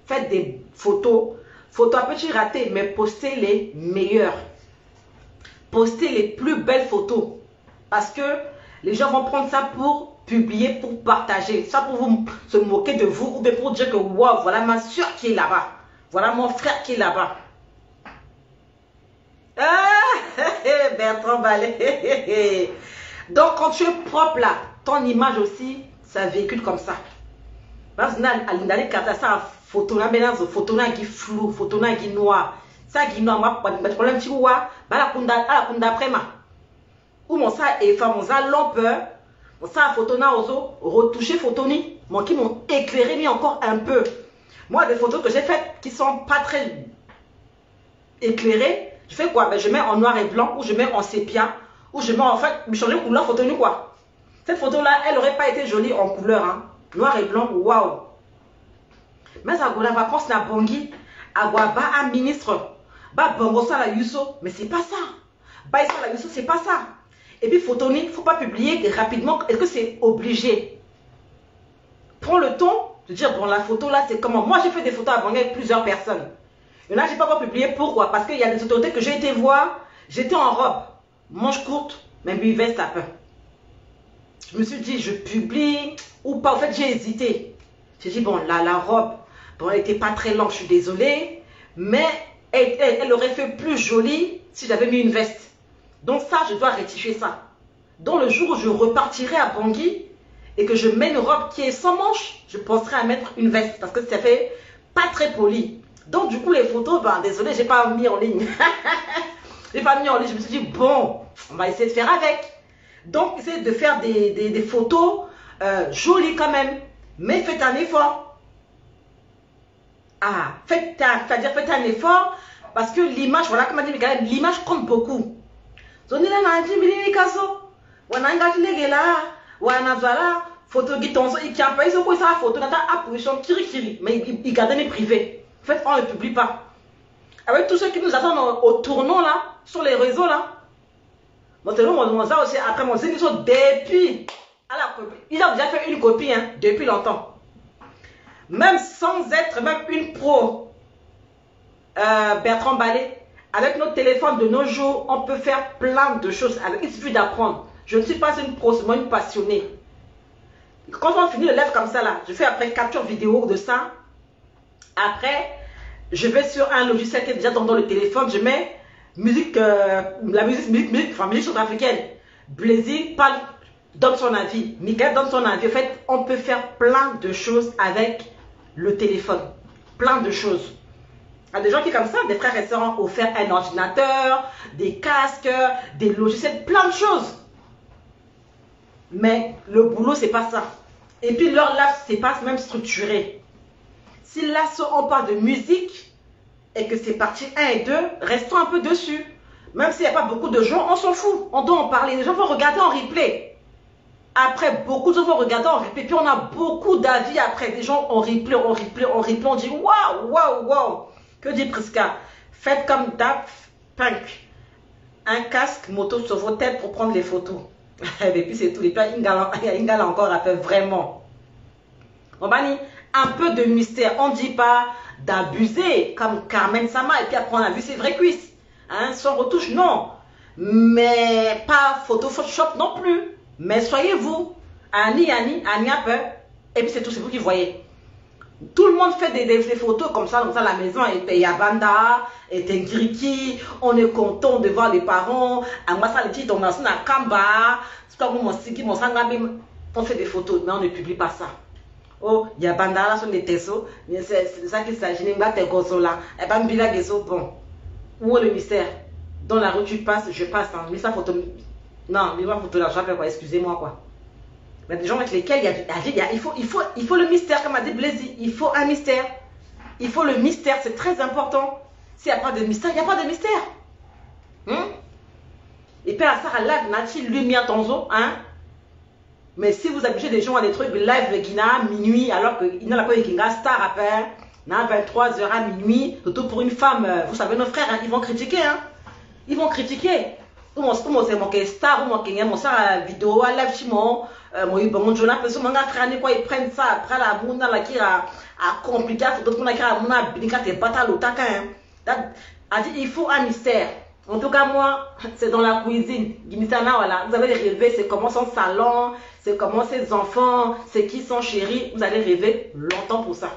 faites des photos à petit raté, mais postez les meilleures. Postez les plus belles photos. Parce que les gens vont prendre ça pour publier, pour partager. Ça pour vous se moquer de vous ou bien pour dire que wow, voilà ma soeur qui est là-bas. Voilà mon frère qui est là-bas. Bertrand Ballet. Donc quand tu es propre là, ton image aussi, ça véhicule comme ça. Parce que ça photo là, photo là qui flou, photo là qui noir. Ça qui noir, moi, problème tu vois, la kunda après ma. Ou mon ça est femme, mon ça l'empeur, mon ça photo là aussi, retoucher photo ni, mon qui m'ont éclairé ni encore un peu. Moi des photos que j'ai faites qui sont pas très éclairées, je fais quoi? Ben, je mets en noir et blanc, ou je mets en sépia, ou je mets en fait, je change de couleur photo ni quoi. Cette photo là, elle aurait pas été jolie en couleur, noir et blanc, waouh. Mais ça va prendre la Bangui, à un ministre, bongo ça la Yusso, mais c'est pas ça. Ça la Yusso, c'est pas ça. Et puis photonique, il ne faut pas publier rapidement. Est-ce que c'est obligé? Prends le temps de dire bon la photo là c'est comment. Moi j'ai fait des photos à Bangui avec plusieurs personnes. Il y en a j'ai pas publié, pourquoi? Parce qu'il y a des autorités que j'ai été voir, j'étais en robe, manche courte, mais lui veste à peu. Je me suis dit je publie ou pas. En fait j'ai hésité. J'ai dit bon la robe. Bon, elle n'était pas très longue, je suis désolée, mais elle aurait fait plus jolie si j'avais mis une veste. Donc ça, je dois rectifier ça. Donc le jour où je repartirai à Bangui et que je mets une robe qui est sans manches, je penserai à mettre une veste parce que ça fait pas très poli. Donc du coup les photos, ben désolé, j'ai pas mis en ligne. J'ai pas mis en ligne, je me suis dit bon, on va essayer de faire avec. Donc essayez de faire des photos jolies quand même, mais faites un effort. Ah, faites un effort, parce que l'image, voilà comme a dit Michael, l'image compte beaucoup. Zoni là na dit bili kaso, wana ngati legela, wana zala photo gitonzo ikiampa iso ko sa photo nata apparition kiri mais il garde les privés. En fait, on ne publie pas. Avec tous ceux qui nous attendent au tournant là, sur les réseaux là. Moi, c'est mon ça aussi, après mon zénith, depuis, à la copie. Ils ont déjà fait une copie, hein, depuis longtemps. Même sans être même une pro, Bertrand Ballet, avec notre téléphone de nos jours, on peut faire plein de choses. Il suffit d'apprendre. Je ne suis pas une pro, c'est moi une passionnée. Quand on finit le live comme ça là, je fais après capture vidéo de ça. Après, je vais sur un logiciel qui est déjà dans le téléphone, je mets musique, la musique centrafricaine. Blazy parle, donne son avis. Michael donne son avis. En fait, on peut faire plein de choses avec le téléphone. Plein de choses. Il y a des gens qui comme ça, des frères et sœurs ont offert un ordinateur, des casques, des logiciels, plein de choses. Mais le boulot, c'est pas ça. Et puis leur live, c'est pas même structuré. Si là, on parle de musique et que c'est parti 1 et 2, restons un peu dessus. Même s'il n'y a pas beaucoup de gens, on s'en fout. On doit en parler. Les gens vont regarder en replay. Après, beaucoup de gens vont regarder en replay. Puis on a beaucoup d'avis après. Des gens en replay. On dit waouh. Que dit Prisca? Faites comme Daft Punk. Un casque moto sur vos têtes pour prendre les photos. Et puis c'est tout. Et puis Ingala encore rappelle vraiment. On va dire un peu de mystère. On ne dit pas d'abuser comme Carmen Sama. Et puis après on a vu ses vraies cuisses. Hein, sans retouche, non. Mais pas Photoshop non plus. Mais soyez vous. Ani un peu. Et puis c'est tout, c'est vous qui voyez. Tout le monde fait des photos comme ça à la maison. Et Yabanda, et Tengriki. On est content de voir les parents. On fait des photos, mais on ne publie pas ça. Oh, Yabanda, là, sont des tessos. C'est de ça qu'il s'agit. Et ben, bon. Où est le mystère? Dans la rue, tu passes, je passe. Hein. Mais ça, photo. Non, mais moi, photo là, quoi. Excusez-moi, quoi. Mais des gens avec lesquels il faut le mystère, comme a dit Blazy. Il faut un mystère. Il faut le mystère, c'est très important. S'il n'y a pas de mystère, il n'y a pas de mystère. Et puis, à Sarah Live, Nati, lumière tonzo, hein. Mais si vous habitez des gens à des trucs live Guina, minuit, alors qu'il n'y a pas de star après. 23h à minuit, surtout pour une femme, vous savez, nos frères, hein, ils vont critiquer. Hein. Ils vont critiquer. Moi, c'est mon star, moi, qui mon star vidéo, à live, chimon, mon journal, ils prennent ça après la mouna, la qui a compliqué, d'autres qui a mouna, binika, te bata, l'otaka. Il faut un mystère. En tout cas, moi, c'est dans la cuisine. Voilà. Vous allez rêver, c'est comment son salon, c'est comment ses enfants, c'est qui son chéri. Vous allez rêver longtemps pour ça.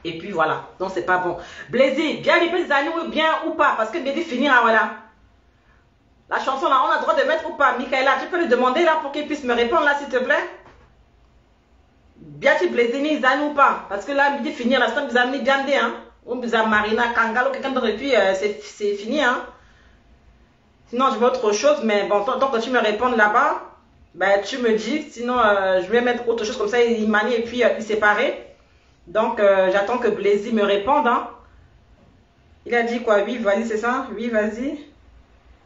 Et puis voilà, donc c'est pas bon. Blazy, bien les petits années ou bien ou pas, parce que Blazy finira, voilà. La chanson là, on a le droit de mettre ou pas. Michaela, tu peux lui demander là pour qu'il puisse me répondre là, s'il te plaît. Bien tu Blazy, ni années ou pas, parce que là, Blazy finir, la semaine vous avez mis bien des, hein. Ou vous avez Marina, Kangalo, quelqu'un d'autre, et puis c'est fini, hein. Sinon, je mets autre chose, mais bon, tant que tu me réponds là-bas, ben tu me dis, sinon je vais mettre autre chose comme ça, il manie et puis il séparer. Donc, j'attends que Blazy me réponde. Hein. Il a dit quoi? Oui, vas-y, c'est ça? Oui, vas-y.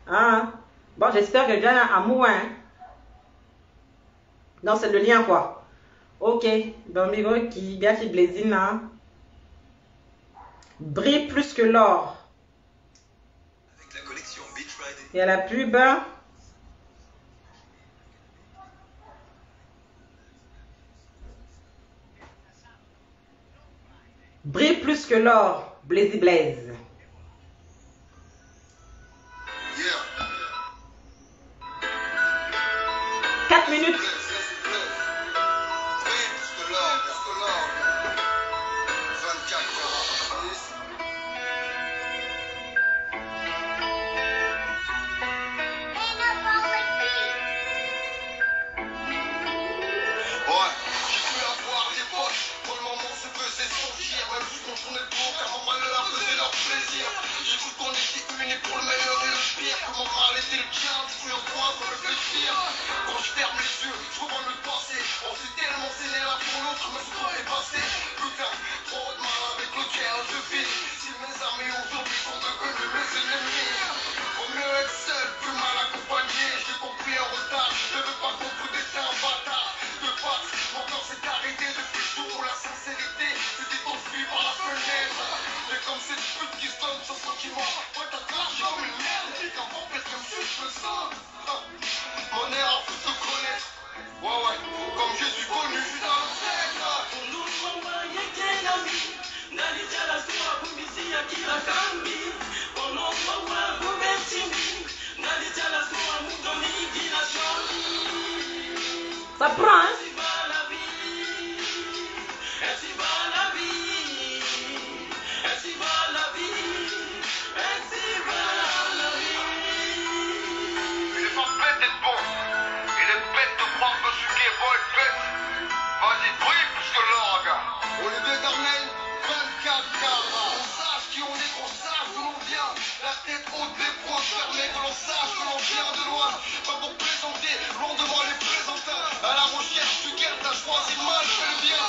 Ah, bon, j'espère que bien un amour. Hein. Non, c'est le lien, quoi. Ok. Bon, mais qui bien qui Blazy, là. Brille plus que l'or. Avec la collection Beach Ride. Il y a la pub. Brille plus que l'or, Blazy Blaze. Yeah. 4 minutes. tourner le dos, car mon malheur faisait leur plaisir. J'ai cru qu'on était unis pour le meilleur et le pire. Que mon mal était le tien, détruire toi sans réfléchir. Quand je ferme les yeux, je revois le passé. On s'est tellement scéné l'un pour l'autre, mais ce temps est passé. Putain, trop de mal avec lequel je vis. Si mes amis aujourd'hui sont devenus mes ennemis. Vaut mieux être seul que mal accompagné. J'ai compris en retard, je ne veux pas comprendre d'être un bâtard. De face, mon corps s'est arrêté depuis le jour où la sincérité s'était enfuie par la fenêtre. Mais comme cette pute qui se donne sans sentiment, moi t'as de l'argent comme une merde. Et qu'un vampire comme je me sens. Mon erreur faut te connaître. Ouais, comme Jésus connu, je suis dans le secte. Ça prend, hein? Il est pas bête d'être bon. Il est bête de croire que ce qui est bon est bête. Vas-y, brille plus que l'or, gars. On est d'éternel, 24 carats. On sache qui on est, qu'on sache d'où l'on vient. La tête haute, les poings fermés, que l'on sache que l'on vient de loin. Pas pour présenter, loin devant les présenteurs. À la recherche du guerre, t'as choisi le mal, fais le bien.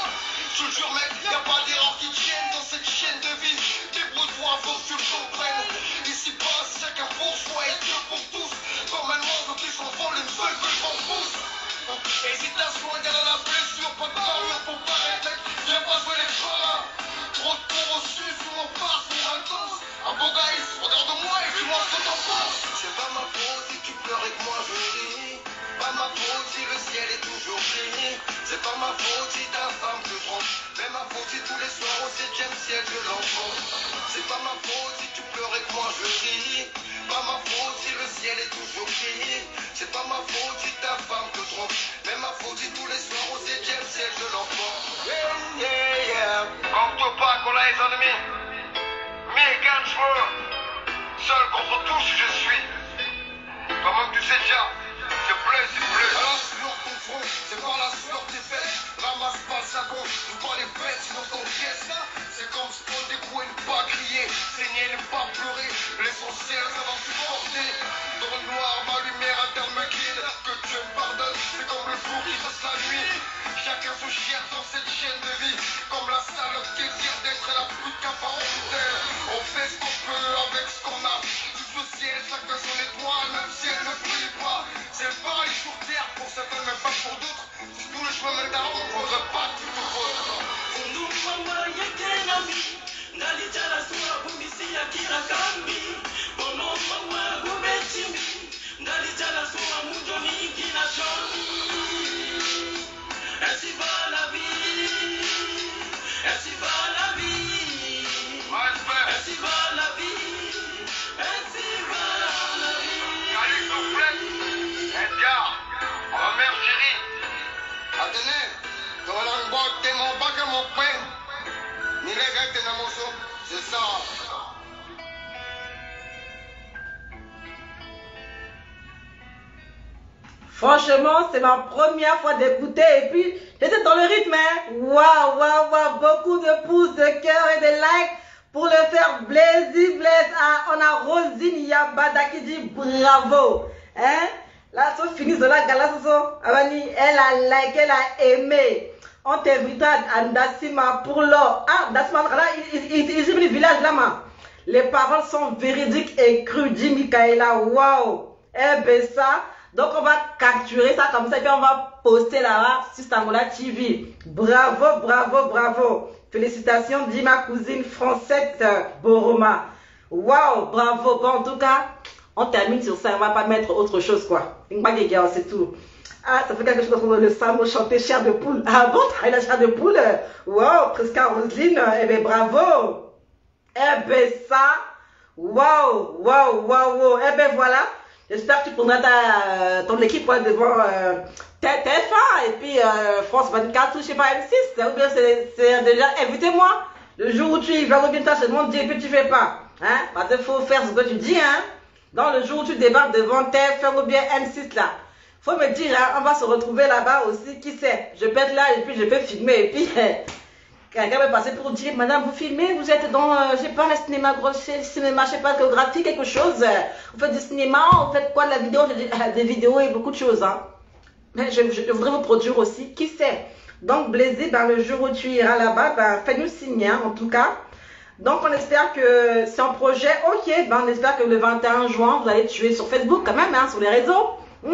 Je te jure, mec, y'a pas d'erreur qui tienne dans cette chaîne de vie. Débrouille-toi, faut que tu le comprennes. Ici passe chacun pour soi et Dieu pour tous. Comme un oiseau qui s'envole, une seule que je m'en pousse. Hésitation égale à la blessure, pas de parure pour paraître, mec. Viens pas jouer les paras. Trop de tours au sud, sous mon passe, mon intense. Un beau gaïs, regarde-moi et dis-moi ce que t'en penses. C'est pas ma faute si tu pleures et que moi je ris. Pas ma faute si le ciel est toujours gris. C'est pas ma faute si ta femme te trompe. Mais ma faute si tous les soirs au 7e ciel je l'enfonce. C'est pas ma faute si tu pleures et que moi je ris. Pas ma faute si le ciel est toujours gris. C'est pas ma faute si ta femme te trompe. Mais ma faute si tous les soirs au 7e ciel je l'enfonce. Yeah. Compte pas qu'on a les ennemis. Mégan joueur. Seul contre tous je suis. Toi-même tu sais déjà. C'est bleu, c'est bleu. À la sueur ton front, c'est par la sueur tes fesses. Ramasse pas le savon, joue pas les bêtes, sinon ton pièce. C'est comme se prendre des coups et ne pas crier. Saigner, ne pas pleurer. L'essentiel, ça va supporter. Dans le noir, ma lumière interne me guide. Que Dieu me pardonne, c'est comme le jour qui passe la nuit. Chacun se cherche dans cette chaîne de vie. Comme la salope qui est fière d'être la pute qu'apparente. On fait ce qu'on peut avec ce qu'on a. Tout le ciel, chacun son étoile, même si elle ne brille pas. C'est le paradis sur terre pour certains, mais pas pour d'autres. Si tous les chemins mènent à Rome, on faudrait pas tout le monde. C'est ça. Franchement, c'est ma première fois d'écouter et puis j'étais dans le rythme. Hein? Waouh, beaucoup de pouces, de cœur et de likes pour le faire Blazy Blaise. Ah, on a Rosine Yabada qui dit bravo. Hein? Là, ça finit de la gala, elle a liké, elle a aimé. On t'invite à Ndassima pour l'or. Ah, Ndassima, là, ici, le village là, les paroles sont véridiques et crues, dit Michaela. Waouh! Eh ben ça, donc on va capturer ça comme ça et puis on va poster là-bas sur Stangola TV. Bravo. Félicitations, dit ma cousine Francette Boroma. Waouh, bravo. Bon, en tout cas, on termine sur ça. On va pas mettre autre chose, quoi. C'est tout. Ah, ça fait quelque chose qu'on le Samo chanter chair de poule. Ah bon, t'as la chair de poule? Waouh, Prisca Roselyne, eh ben bravo. Eh ben ça, waouh. Eh ben voilà, j'espère que tu prendras ton équipe devant TF1 et puis France 24 ou je sais pas M6. Ou bien c'est déjà, invitez-moi. Le jour où tu vas revenir, je te demande et puis tu fais pas. Hein? Parce qu'il faut faire ce que tu dis. Hein? Dans le jour où tu débarques devant TF1 ou bien M6 là. Faut me dire, hein, on va se retrouver là-bas aussi, qui sait. Je peux être là et puis je peux filmer et puis quelqu'un va passer pour dire, madame, vous filmez, vous êtes dans, je sais pas, le cinéma, cinéma, je sais pas, géographie, quelque chose. Vous faites du cinéma, vous faites quoi de la vidéo, des vidéos et beaucoup de choses. Hein. Mais je voudrais vous produire aussi, qui sait. Donc, Blazy, ben, le jour où tu iras là-bas, ben, fais-nous signe, hein, en tout cas. Donc, on espère que c'est un projet, ok, ben, on espère que le 21 juin, vous allez tuer sur Facebook quand même, hein, sur les réseaux. Je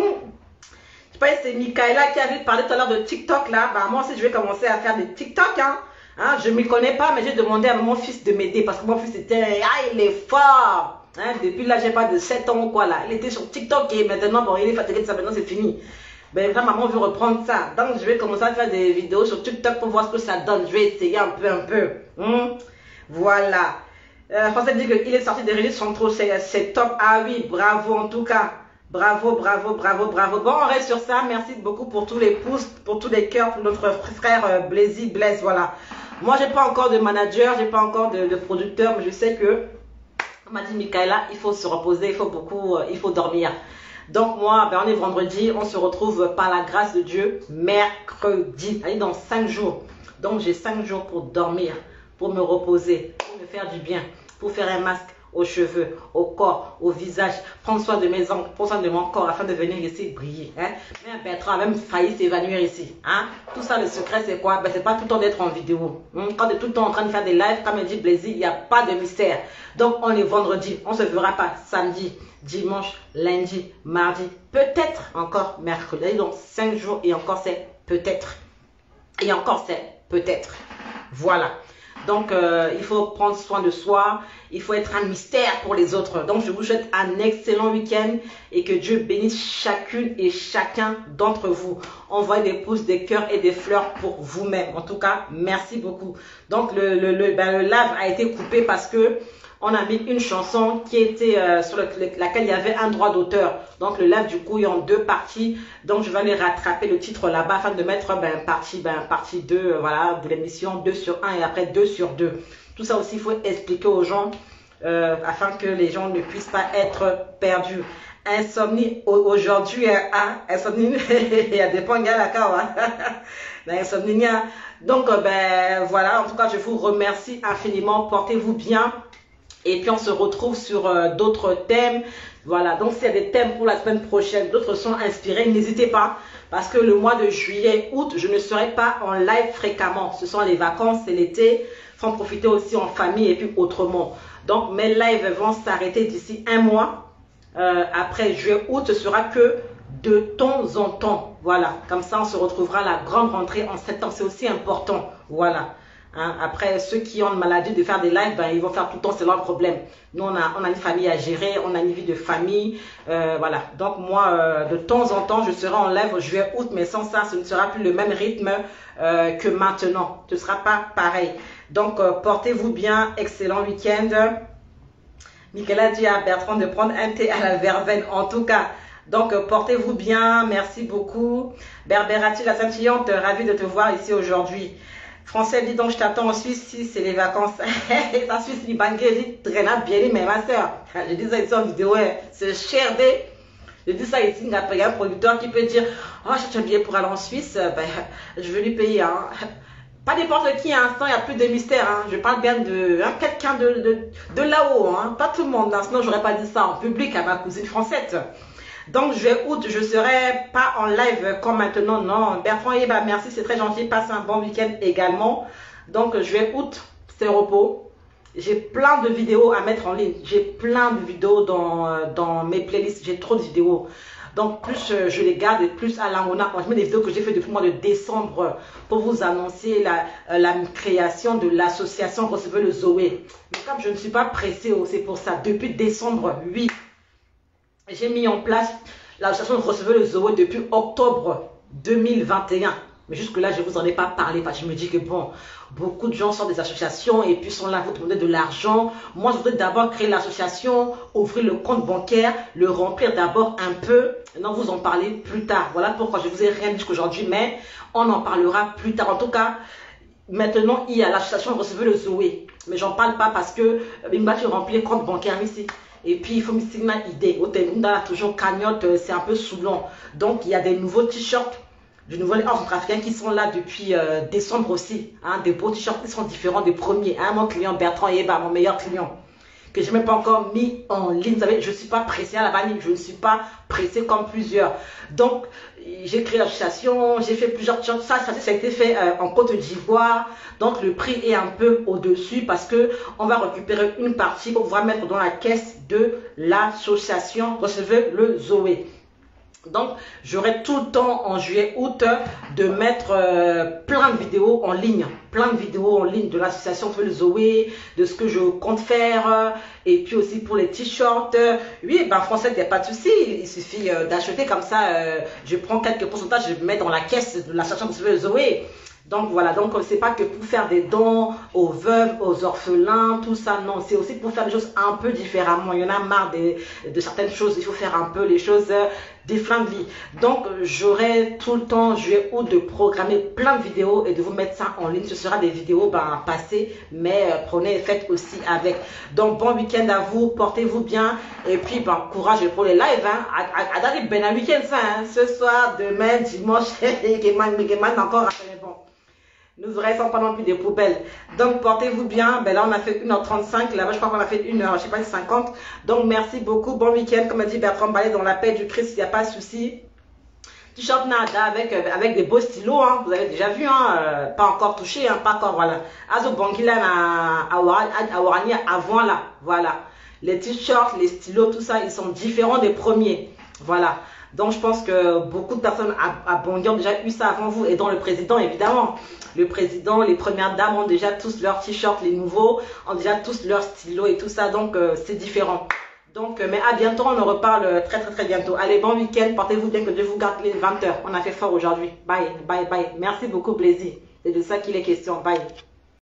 sais pas, c'est Michaela qui avait parlé tout à l'heure de TikTok, là. Ben, moi aussi, je vais commencer à faire des TikTok, hein. Hein, je ne m'y connais pas, mais j'ai demandé à mon fils de m'aider parce que mon fils était, il est fort. Hein, depuis là, j'ai pas de 7 ans ou quoi là. Il était sur TikTok et maintenant, bon, il est fatigué de ça, maintenant c'est fini. Ben, quand maman veut reprendre ça. Donc, je vais commencer à faire des vidéos sur TikTok pour voir ce que ça donne. Je vais essayer un peu. Voilà. Français dit qu'il est sorti des registres centraux, c'est top. Ah oui, bravo en tout cas. Bravo. Bon, on reste sur ça. Merci beaucoup pour tous les pouces, pour tous les cœurs, pour notre frère Blazy Blaise. Voilà. Moi, j'ai pas encore de manager, j'ai pas encore de producteur, mais je sais que, comme m'a dit Michaela, il faut se reposer, il faut dormir. Donc moi, ben, on est vendredi, on se retrouve par la grâce de Dieu mercredi, allez, dans 5 jours. Donc j'ai 5 jours pour dormir, pour me reposer, pour me faire du bien, pour faire un masque aux cheveux, au corps, au visage, prendre soin de mes ongles, prendre soin de mon corps afin de venir ici briller. Hein? Mais Bertrand a même failli s'évanouir ici. Hein? Tout ça, le secret, c'est quoi? Ben, c'est pas tout le temps d'être en vidéo. Quand on est tout le temps en train de faire des lives, comme elle dit Blazy, il n'y a pas de mystère. Donc, on est vendredi, on ne se verra pas samedi, dimanche, lundi, mardi, peut-être encore mercredi. Donc, 5 jours et encore c'est peut-être. Et encore c'est peut-être. Voilà. Donc, il faut prendre soin de soi. Il faut être un mystère pour les autres. Donc, je vous souhaite un excellent week-end et que Dieu bénisse chacune et chacun d'entre vous. Envoyez des pouces, des cœurs et des fleurs pour vous-même. En tout cas, merci beaucoup. Donc, le live a été coupé parce que on a mis une chanson qui était sur laquelle il y avait un droit d'auteur. Donc, le live, du coup, est en 2 parties. Donc, je vais aller rattraper le titre là-bas afin de mettre partie 2 voilà, de l'émission 2 sur 1 et après 2 sur 2. Tout ça aussi, il faut expliquer aux gens afin que les gens ne puissent pas être perdus. Insomnie, aujourd'hui, insomnie, il y a des points à la cave. Insomnie. Donc, ben voilà, en tout cas, je vous remercie infiniment. Portez-vous bien. Et puis on se retrouve sur d'autres thèmes. Voilà, donc s'il y a des thèmes pour la semaine prochaine, d'autres sont inspirés, n'hésitez pas. Parce que le mois de juillet, août, je ne serai pas en live fréquemment. Ce sont les vacances, c'est l'été. Il faut en profiter aussi en famille et puis autrement. Donc mes lives vont s'arrêter d'ici 1 mois. Après juillet, août, ce sera que de temps en temps. Voilà, comme ça on se retrouvera à la grande rentrée en septembre. C'est aussi important. Voilà. Hein, après, ceux qui ont une maladie de faire des lives, ben, ils vont faire tout le temps, c'est leur problème. Nous, on a une famille à gérer, on a une vie de famille. Voilà. Donc, moi, de temps en temps, je serai en live juillet, août, mais sans ça, ce ne sera plus le même rythme que maintenant. Ce ne sera pas pareil. Donc, portez-vous bien. Excellent week-end. Michaela dit à Bertrand de prendre un thé à la verveine, en tout cas. Donc, portez-vous bien. Merci beaucoup. Berberati, la Saint-Tillante, ravie de te voir ici aujourd'hui. Français dit donc je t'attends en Suisse si c'est les vacances. La Suisse, il dit très bien, mais ma soeur. Je dis ça ici en vidéo, c'est cher. Je dis ça ici, il y a un producteur qui peut dire oh, j'ai un billet pour aller en Suisse, ben, je vais lui payer. Hein. Pas n'importe qui, hein, il n'y a plus de mystère. Hein. Je parle bien de quelqu'un de là-haut, hein. Pas tout le monde, hein. Sinon je n'aurais pas dit ça en public à ma cousine française. Donc, juillet, août, je ne serai pas en live comme maintenant, non. Bertrand, bah, merci, c'est très gentil. Passe un bon week-end également. Donc, juillet, août, c'est repos. J'ai plein de vidéos à mettre en ligne. J'ai plein de vidéos dans mes playlists. J'ai trop de vidéos. Donc, plus je les garde, plus à l'angona. Je mets des vidéos que j'ai fait depuis le mois de décembre pour vous annoncer la création de l'association Recevez le Zoé. Mais comme je ne suis pas pressée, c'est pour ça. Depuis décembre 8. J'ai mis en place l'association Recevez le Zoé depuis octobre 2021. Mais jusque-là, je ne vous en ai pas parlé parce que je me dis que bon, beaucoup de gens sortent des associations et puis sont là pour demander de l'argent. Moi, je voudrais d'abord créer l'association, ouvrir le compte bancaire, le remplir d'abord un peu. Non, vous en parlez plus tard. Voilà pourquoi je ne vous ai rien dit jusqu'aujourd'hui, mais on en parlera plus tard. En tout cas, maintenant, il y a l'association Recevez le Zoé. Mais j'en parle pas parce que il m'a rempli le compte bancaire ici. Et puis, il faut me signer une idée. Au Ténunda, toujours cagnotte, c'est un peu saoulant. Donc, il y a des nouveaux t-shirts. du nouvel ordre centrafricain qui sont là depuis décembre aussi. Hein, des beaux t-shirts qui sont différents des premiers. Hein, mon client Bertrand Yeba, mon meilleur client, que je n'ai même pas encore mis en ligne. Vous savez, je ne suis pas pressée à la vanille, je ne suis pas pressée comme plusieurs. Donc, j'ai créé l'association, j'ai fait plusieurs choses. Ça a été fait en Côte d'Ivoire. Donc, le prix est un peu au-dessus parce que on va récupérer une partie pour pouvoir mettre dans la caisse de l'association. Recevez le Zoé. Donc, j'aurai tout le temps en juillet, août de mettre plein de vidéos en ligne. Plein de vidéos en ligne de l'association Feu le Zoé, de ce que je compte faire. Et puis aussi pour les t-shirts. Oui, ben français, il n'y a pas de souci. Il suffit d'acheter comme ça. Je prends quelques pourcentages, je mets dans la caisse de l'association Feu le Zoé. Donc voilà, donc c'est pas que pour faire des dons aux veuves, aux orphelins, tout ça, non, c'est aussi pour faire des choses un peu différemment. Il y en a marre de certaines choses, il faut faire un peu les choses différentes. Donc j'aurai tout le temps, juillet, août, de programmer plein de vidéos et de vous mettre ça en ligne. Ce sera des vidéos passées, mais prenez, faites aussi avec. Donc bon week-end à vous, portez-vous bien et puis courage pour les lives. Hein. À ben un week-end ça, hein. Ce soir, demain, dimanche, encore après bon. Nous ne restons pas non plus des poubelles. Donc, portez-vous bien. Ben là, on a fait 1h35. Là-bas, je crois qu'on a fait 1h, je sais pas, 50. Donc, merci beaucoup. Bon week-end. Comme a dit Bertrand Ballet, dans la paix du Christ, il n'y a pas de souci. T-shirt Nada avec des beaux stylos. Hein. Vous avez déjà vu. Hein. Pas encore touché. Hein. Pas encore, voilà. Azo Bangila à Warani avant là. Voilà. Les t-shirts, les stylos, tout ça, ils sont différents des premiers. Voilà. Donc, je pense que beaucoup de personnes à Bangui ont déjà eu ça avant vous. Et dont le président, évidemment. Le président, les premières dames ont déjà tous leurs t-shirts, les nouveaux, ont déjà tous leurs stylos et tout ça. Donc, c'est différent. Donc, mais à bientôt. On en reparle très bientôt. Allez, bon week-end. Portez-vous bien, que Dieu vous garde les 20 h. On a fait fort aujourd'hui. Bye, bye, bye. Merci beaucoup, plaisir. C'est de ça qu'il est question. Bye.